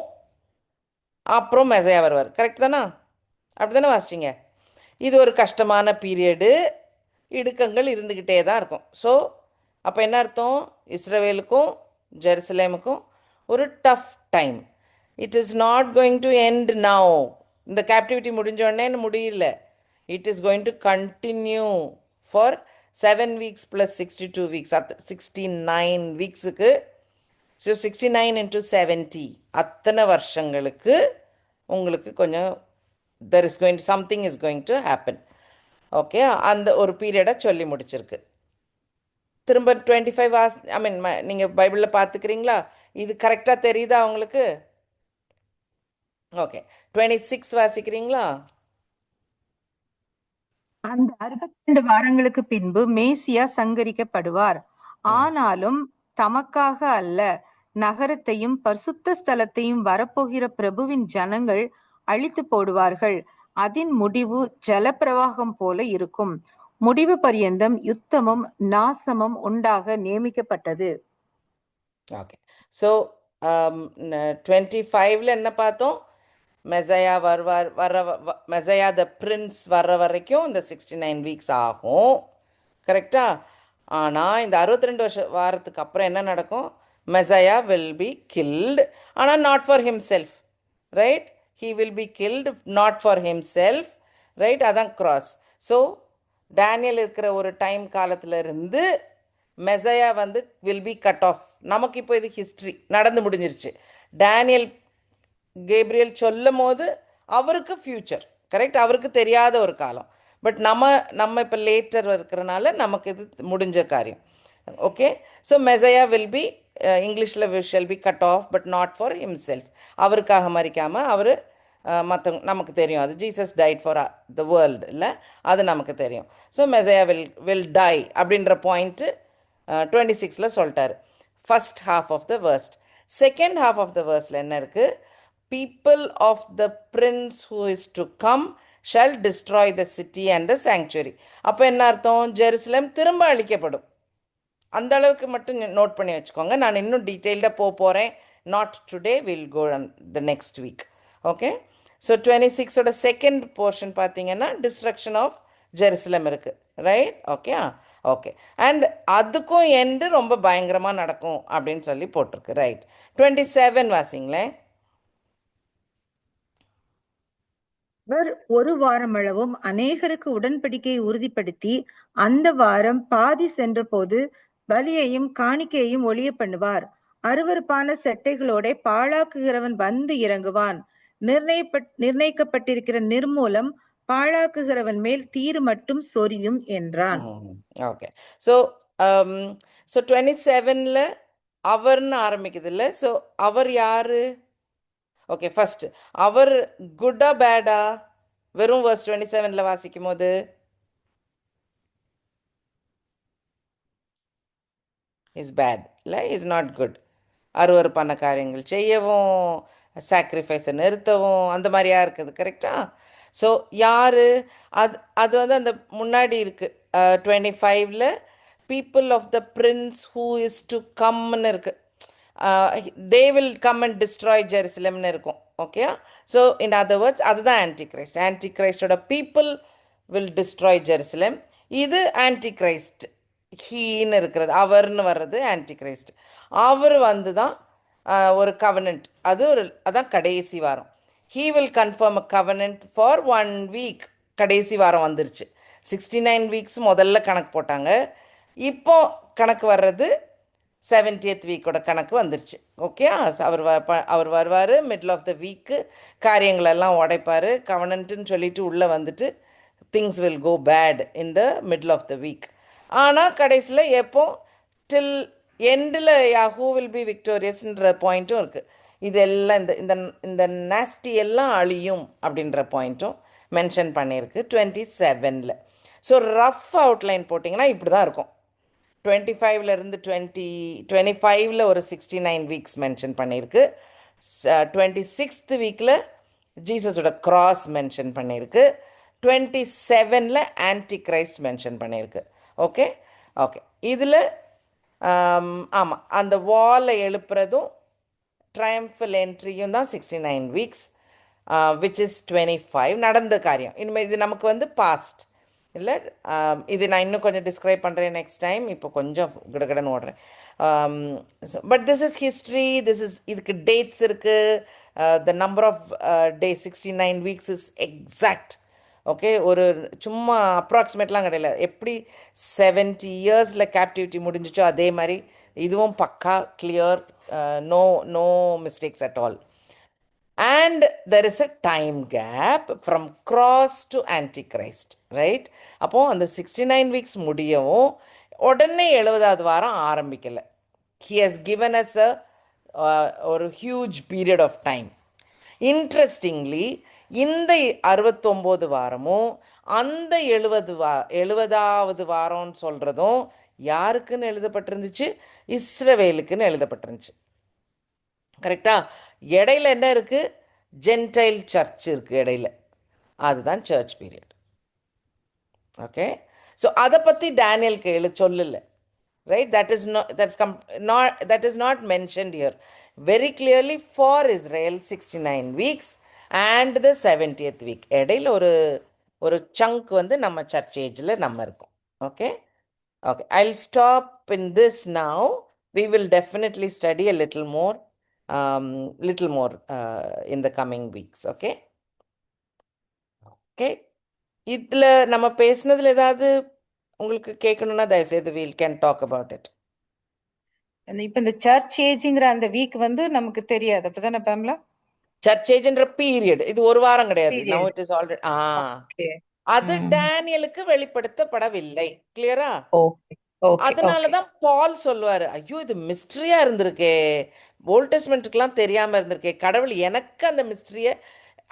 அப்புறம் மெசையா வருவார். கரெக்ட் தானா? அப்படி தானே வாசிச்சிங்க? இது ஒரு கஷ்டமான பீரியடு. இடுக்கங்கள் இருந்துக்கிட்டே தான் இருக்கும். ஸோ அப்போ என்ன அர்த்தம்? இஸ்ரவேலுக்கும் ஜெருசலேமுக்கும் ஒரு tough time. It is not going to end now. இந்த கேப்டிவிட்டி முடிஞ்சோடனே முடியல. It is going to continue for 7 weeks plus 62 weeks. 69 வீக்ஸுக்கு. ஸோ 69 into 70 அத்தனை வருஷங்களுக்கு உங்களுக்கு கொஞ்சம் there is going something is going to happen. Okay, அந்த ஒரு பீரியடை சொல்லி முடிச்சிருக்கு. திரும்ப 25 ஐ மீன் நீங்கள் பைபிளில் பார்த்துக்கிறீங்களா? இது கரெக்டாக தெரியுதா உங்களுக்கு? ஓகே, 26 வாசிக்கிறீங்களா? அந்த 62 வாரங்களுக்கு பின்பு மேசியா சங்கரிக்கப்படுவார். ஆனாலும் தமக்காக அல்ல, நகரத்தையும் பரிசுத்த ஸ்தலத்தையும் வரப்போகிற பிரபுவின் ஜனங்கள் அழித்து போடுவார்கள். அதன் முடிவு ஜலப்பிரவாகம் போல இருக்கும். முடிவு பரியந்தம் யுத்தமும் நாசமும் உண்டாக நியமிக்கப்பட்டது. ஓகே, ஸோ 25ல என்ன பார்த்தோம்? மெசையா வருவார். மெசையா த பிரின்ஸ் வர்ற வரைக்கும் இந்த 69 வீக்ஸ் ஆகும். கரெக்டா? ஆனால் இந்த 62 வாரத்துக்கு அப்புறம் என்ன நடக்கும்? Messiah will be killed. ஆனால் not for himself. Right? He will be killed not for himself. Right? அதான் கிராஸ். ஸோ டேனியல் இருக்கிற ஒரு டைம் காலத்தில் இருந்து messiah will be cut off. நமக்கு இப்போ இது ஹிஸ்ட்ரி நடந்து முடிஞ்சிருச்சு. டேனியல் கேப்ரியல் சொல்லும் போது அவருக்கு ஃப்யூச்சர். கரெக்ட்? அவருக்கு தெரியாத ஒரு காலம். பட் நம்ம இப்போ லேட்டர் இருக்கிறனால நமக்கு இது முடிஞ்ச காரியம். Okay, so messiah will be இங்கிலீஷில் shall be cut off but not for himself. அவருக்காக மறிக்காமல் அவர் மற்றவங்க நமக்கு தெரியும். அது Jesus died for the world இல்லை, அது நமக்கு தெரியும். ஸோ மெசையா வில் டை அப்படின்ற பாயிண்ட்டு 26ல் சொல்லிட்டார். First half of the verse. Second half of the வேர்ஸில் என்ன இருக்குது? People of the prince who is to come shall destroy the city and the sanctuary. அப்போ என்ன அர்த்தம்? ஜெருசலேம் திரும்ப அழிக்கப்படும். அந்த அளவுக்கு மட்டும் நோட் பண்ணி வச்சுக்கோங்க. நான் இன்னும் டீட்டெயில்டாக போகிறேன். Not today, will go the next week. Okay, so 26ஓட செகண்ட் போர்ஷன் பார்த்தீங்கன்னா டிஸ்ட்ரக்ஷன் ஆஃப் ஜெருசலேம் இருக்குது. ரைட்? Okay okay. அண்ட் அதுக்கும் எண்டு ரொம்ப பயங்கரமாக நடக்கும் அப்படின்னு சொல்லி போட்டிருக்கு. ரைட்? 27 வாசிங்களேன். அவர் ஒரு வாரமளவும் அநேகருக்கு உடன்படிக்கையை உறுதிப்படுத்தி அந்த வாரம் பாதி சென்ற போது பலியையும் காணிக்கையையும் ஒழிய பண்ணுவார். அருவருப்பான செட்டைகளோட பாழாக்குகிறவன் வந்து இறங்குவான். நிர்ணயிக்கப்பட்டிருக்கிற நிர்மூலம் பாழாக்குகிறவன் மேல் தீர் மட்டும் சொரியும் என்றான். ஓகே, ஸோ 27ல் அவர்னு ஆரம்பிக்குது இல்லை? ஸோ அவர் யாரு? ஓகே, ஃபர்ஸ்ட் அவர் குட்டா பேடா? வெறும் வேர்ஸ் 27ல் வாசிக்கும் போது இஸ் பேட் இல்லை, இஸ் நாட் குட். அருவருப்பான காரியங்கள் செய்யவும், சாக்ரிஃபைஸை நிறுத்தவும், அந்த மாதிரியா இருக்குது. கரெக்டா? ஸோ யார் அது? அது அந்த முன்னாடி இருக்குது 25ல் people of the prince who is to கம்னு இருக்குது. They will come and destroy ஜெருசலேம்னு இருக்கும். Okay, so in other words அதுதான் ஆன்டி கிரைஸ்ட். ஆன்டி கிரைஸ்டோட பீப்புள் வில் டிஸ்ட்ராய் ஜெருசலேம். இது ஆன்டி கிரைஸ்ட். ஹீன்னு இருக்கிறது, அவர்னு வர்றது ஆன்டி கிரைஸ்ட். அவர் வந்து தான் ஒரு கவனன்ட், அது ஒரு அதான் கடைசி வாரம். He will confirm a covenant for 1 week. கடைசி வாரம் வந்துருச்சு. 69 வீக்ஸ் முதல்ல கணக்கு போட்டாங்க. இப்போ கணக்கு வர்றது 70th வீக்கோட கணக்கு வந்துருச்சு. ஓகே, அவர் வருவார் மிடில் ஆஃப் த வீக்கு, காரியங்களெல்லாம் உடைப்பார். கவனன்ட்டுன்னு சொல்லிட்டு உள்ளே வந்துட்டு things will go bad in the middle of the week. ஆனால் கடைசியில் எப்போ டில் எண்டில் ஹூ வில் பி விக்டோரியஸ்ன்ற பாயிண்ட்டும் இருக்குது. இதெல்லாம் இந்த இந்த இந்த நாஸ்டி எல்லாம் அழியும் அப்படின்ற பாயிண்ட்டும் மென்ஷன் பண்ணியிருக்கு 27ல். ஸோ ரஃப் அவுட்லைன் போட்டிங்கன்னா இப்படி தான் இருக்கும். 25லேருந்து 25ல் ஒரு 69 வீக்ஸ் மென்ஷன் பண்ணியிருக்கு. 26th வீக்கில் ஜீசஸோட கிராஸ் மென்ஷன் பண்ணியிருக்கு. 27ல் ஆன்டி கிரைஸ்ட் மென்ஷன் பண்ணியிருக்கு. Okay okay. இதில் ஆமாம், அந்த வாலை எழுப்புறதும் ட்ரையம்ஃபல் என்ட்ரியும் தான் 69 வீக்ஸ், விச் இஸ் 25 நடந்த காரியம். இனிமேல் இது நமக்கு வந்து பாஸ்ட் இல்லை. இது நான் இன்னும் கொஞ்சம் டிஸ்கிரைப் பண்ணுறேன் நெக்ஸ்ட் டைம். இப்போ கொஞ்சம் கிடகடன்னு ஓடுறேன். பட் திஸ் இஸ் ஹிஸ்ட்ரி, இதுக்கு டேட்ஸ் இருக்குது. The number of day 69 weeks is exact. Okay, ஒரு சும்மா அப்ராக்சிமேட்லாம் கிடையாது. எப்படி 70 இயர்ஸில் கேப்டிவிட்டி முடிஞ்சிச்சோ அதே மாதிரி இதுவும் பக்கா clear, no no mistakes at all. And there is a time gap from cross to antichrist, right? அப்போ அந்த 69 வீக்ஸ் முடியவும் உடனே 70வது வாரம் ஆரம்பிக்கல. He has given us ஒரு huge period of time. Interestingly இந்த 69 வாரமும் அந்த 70வது வாரம்னு சொல்கிறதும் யாருக்குன்னு எழுதப்பட்டிருந்துச்சு? இஸ்ரவேலுக்குன்னு எழுதப்பட்டிருந்துச்சு. கரெக்டா? இடையில என்ன இருக்குது? ஜென்டைல் சர்ச் இருக்குது இடையில, அதுதான் சர்ச் பீரியட். ஓகே, ஸோ அதை பற்றி டேனியலுக்கு சொல்லலை, right? That is not mentioned here very clearly for Israel 69 weeks and the 70th week. இடையில ஒரு ஒரு சங்க் வந்து நம்ம சர்ச் ஏஜில் நம்ம இருக்கோம். Okay okay, I'll stop in this now. We will definitely study a little more in the coming weeks. Okay. Okay, இதில் நம்ம பேசுனதில் ஏதாவது உங்களுக்கு கேட்கணுன்னா தயவுசெய்து we'll can talk about it. இப்ப இந்த சர்ச் ஏஜ்ங்கிற அந்த வீக் வந்து நமக்கு தெரியாது, அப்படிதானே பேம்லா? சர்ச் ஏஜ்ன்ற பீரியட் இது ஒரு வாரம் கிடையாது. Now period. It is already okay. அது டேனியலுக்கு வெளிப்படுத்தப்படவில்லை. கிளியரா? ஓகே ஓகே அதனால ஓகே. தான் பால் சொல்லுவார், ஐயோ இது மிஸ்ட்ரியா இருந்திருக்கே, ஓல்ட் டெஸ்ட்மெண்ட்டுக்கெல்லாம் தெரியாம இருந்திருக்கே, கடவுள் எனக்கு அந்த மிஸ்ட்ரியை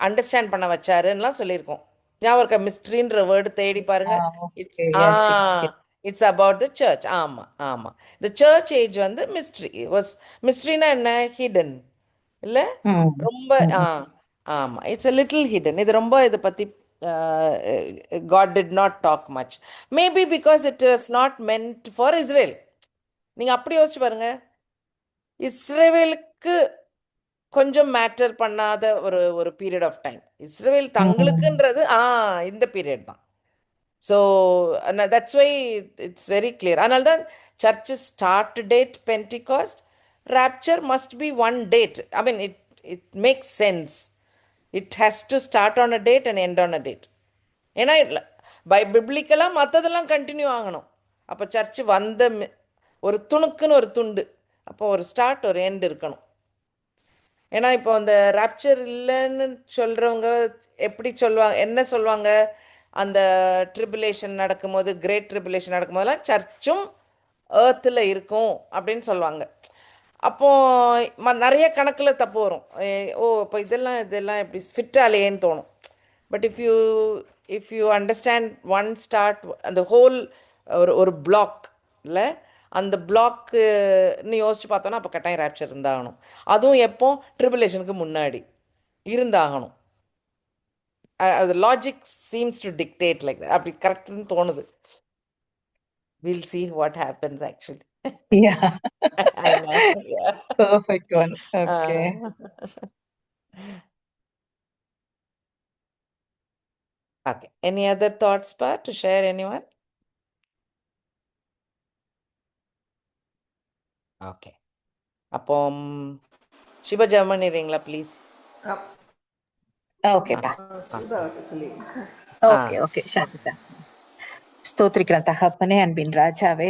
அண்டர்ஸ்டாண்ட் பண்ண வச்சாருன்னெலாம் சொல்லியிருக்கோம். ஞாபகம் இருக்கா? மிஸ்ட்ரின்ற வேர்டு தேடி பாருங்க. It's okay. Yes yes. It's about the church. ஆமாம் ஆமாம், இந்த சர்ச் ஏஜ் வந்து மிஸ்ட்ரினா என்ன? ஹிடன் இல்லை, ரொம்ப ஆமாம், இட்ஸ் அ லிட்டில் ஹிடன். இது ரொம்ப இதை பற்றி God did not talk much. Maybe because it is not meant for Israel. நீங்கள் அப்படி யோசிச்சு பாருங்க, இஸ்ரேலுக்கு கொஞ்சம் மேட்டர் பண்ணாத ஒரு ஒரு பீரியட் ஆஃப் டைம். இஸ்ரேல் தங்களுக்குன்றது இந்த பீரியட் தான். So that's why it's very clear. அதனால தான் church start date Pentecost, rapture must be one date. I mean it makes sense. It has to start on a date and end on a date. ஏன்னா பிப்ளிக்கலாக மற்றதெல்லாம் continue ஆகணும். அப்போ search வந்த ஒரு துணுக்குன்னு ஒரு துண்டு, அப்போ ஒரு ஸ்டார்ட் ஒரு எண்ட் இருக்கணும். ஏன்னா இப்போ அந்த ராப்சர் இல்லைன்னு சொல்கிறவங்க எப்படி சொல்லுவாங்க, என்ன சொல்லுவாங்க? அந்த ட்ரிபுலேஷன் நடக்கும்போது, கிரேட் ட்ரிபுலேஷன் நடக்கும்போதெல்லாம் சர்ச்சும் ஏர்த்தில் இருக்கும் அப்படின்னு சொல்லுவாங்க. அப்போது நிறைய கணக்கில் தப்பு வரும். ஓ இப்போ இதெல்லாம் எப்படி ஃபிட்டாலேன்னு தோணும். But if you understand one start, அந்த ஹோல் ஒரு பிளாக் இல்லை, அந்த பிளாக்குன்னு யோசிச்சு பார்த்தோன்னா அப்போ கட்டாயம் ராப்சர் இருந்தாகணும். அதுவும் எப்போ? ட்ரிபுலேஷனுக்கு முன்னாடி இருந்தாகணும். அது logic seems to dictate like that. அப்படி கரெக்டுன்னு தோணுது. Will see what happens actually. Yeah. I know. Yeah. Perfect one. Okay. Okay. Any other thoughts, Pa, to share anyone? Okay. அப்போ சிவ ஜெபம் பண்ணிடுறீங்களா ப்ளீஸ்? ஓகேப்பா. சொல்லி ஓகே ஓகே சாந்திதா. ஸ்தோத்திரிக்கிறோம் தகப்பனே, அன்பின் ராஜாவே,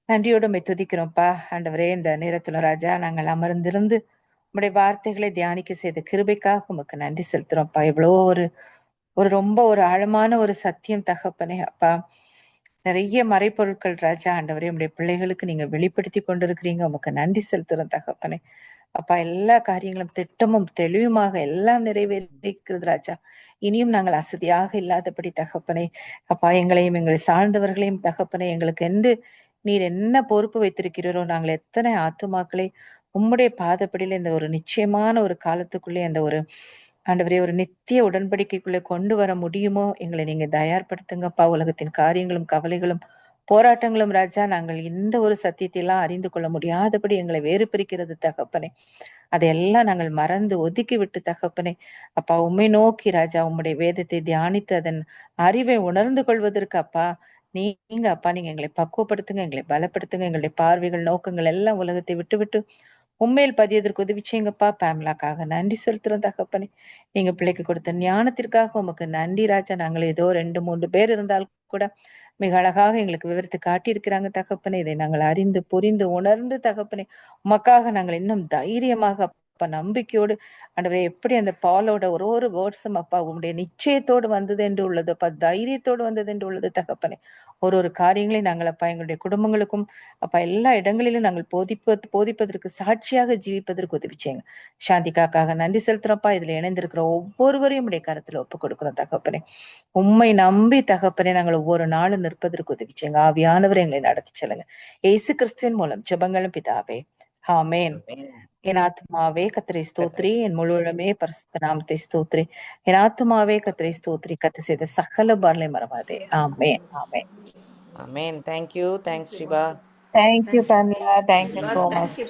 நன்றியோடு உம்மை துதிக்கிறோம்ப்பா. ஆண்டவரே, இந்த நேரத்துல ராஜா நாங்கள் அமர்ந்திருந்து உம்முடைய வார்த்தைகளை தியானிக்க செய்த கிருபைக்காக உமக்கு நன்றி செலுத்துறோம்ப்பா. எவ்வளோ ஒரு ஒரு ரொம்ப ஒரு ஆழமான ஒரு சத்தியம் தகப்பனே அப்பா. நிறைய மறைப்பொருட்கள் ராஜா ஆண்டவரே உம்முடைய பிள்ளைகளுக்கு நீங்க வெளிப்படுத்தி கொண்டிருக்கிறீங்க. உமக்கு நன்றி செலுத்துறோம் தகப்பனே அப்பா. எல்லா காரியங்களும் திட்டமும் தெளிவுமாக எல்லாம் நிறைவேறிக்கிறது ராஜா. இனியும் நாங்கள் அசதியாக இல்லாதபடி தகப்பனே அப்பா, எங்களையும் எங்களை சார்ந்தவர்களையும் தகப்பனே, எங்களுக்கு என்று நீர் என்ன பொறுப்பு வைத்திருக்கிறீரோ, நாங்கள் எத்தனை ஆத்துமாக்களை உம்முடைய பாதப்படியில இந்த ஒரு நிச்சயமான ஒரு காலத்துக்குள்ளே அந்த ஒரு ஆண்டவரே ஒரு நித்திய உடன்படிக்கைக்குள்ளே கொண்டு வர முடியுமோ எங்களை நீங்க தயார்படுத்துங்கப்பா. உலகத்தின் காரியங்களும் கவலைகளும் போராட்டங்களும் ராஜா, நாங்கள் இந்த ஒரு சத்தியத்தை எல்லாம் அறிந்து கொள்ள முடியாதபடி எங்களை வேறு பிரிக்கிறது தகப்பனே. அதையெல்லாம் நாங்கள் மறந்து ஒதுக்கி விட்டு தகப்பனே அப்பா, உம்மை நோக்கி ராஜா உம்முடைய வேதத்தை தியானித்து அதன் அறிவை உணர்ந்து கொள்வதற்கு அப்பா நீங்க அப்பா நீங்க எங்களை பக்குவப்படுத்துங்க, எங்களை பலப்படுத்துங்க. எங்களுடைய பார்வைகள் நோக்கங்கள் எல்லாம் உலகத்தை விட்டு விட்டு உண்மையில் பதியதற்கு உதவி செய்யுங்கப்பா. பேம்லாக்காக நன்றி செலுத்துறோம் தகப்பனே. நீங்க பிள்ளைக்கு கொடுத்த ஞானத்திற்காக உமக்கு நன்றி ராஜா. நாங்கள் ஏதோ 2-3 பேர் இருந்தால் கூட மிக அழகாக எங்களுக்கு விவரித்து காட்டியிருக்கிறாங்க தகப்பனே. இதை நாங்கள் அறிந்து புரிந்து உணர்ந்து தகப்பனே உமக்காக நாங்கள் இன்னும் தைரியமாக அப்பா நம்பிக்கையோடு ஆண்டவரே எப்படி அந்த பாலோட ஒரு ஒரு வேர்ட்ஸும் அப்பா உம்முடைய நிச்சயத்தோடு வந்தது என்று உள்ளது அப்பா, தைரியத்தோடு வந்தது என்று உள்ளது தகப்பனே. ஒரு ஒரு காரியங்களையும் நாங்கள் அப்பா எங்களுடைய குடும்பங்களுக்கும் அப்பா எல்லா இடங்களிலும் நாங்கள் போதிப்பதற்கு சாட்சியாக ஜீவிப்பதற்கு உதவி செய்யுங்க. சாந்திக்காக்காக நன்றி செலுத்துறோம்ப்பா. இதுல இணைந்திருக்கிற ஒவ்வொருவரையும் உடைய கருத்துல ஒப்பு கொடுக்கிறோம் தகப்பனே. உம்மை நம்பி தகப்பனே நாங்கள் ஒவ்வொரு நாளும் நிற்பதற்கு உதவி செய்யுங்க. ஆவியானவர் எங்களை நடத்தி செல்லுங்க. இயேசு கிறிஸ்துவின் மூலம் ஜெபங்களும் பிதாவே, ஆமென். என் ஆத்துமாவே கர்த்தரை ஸ்தோத்திரி, என் முழுவதுமே பரிசுத்த நாமத்தை ஸ்தோத்திரி. என் ஆத்துமாவே கர்த்தரை ஸ்தோத்திரி, கர்த்தர் செய்த சகல பாரலை மறவாதே. ஆமென் ஆமென். ஆமென். Thank you. Thanks Siva. Thank you, Pamela. Thank you so much. Thank you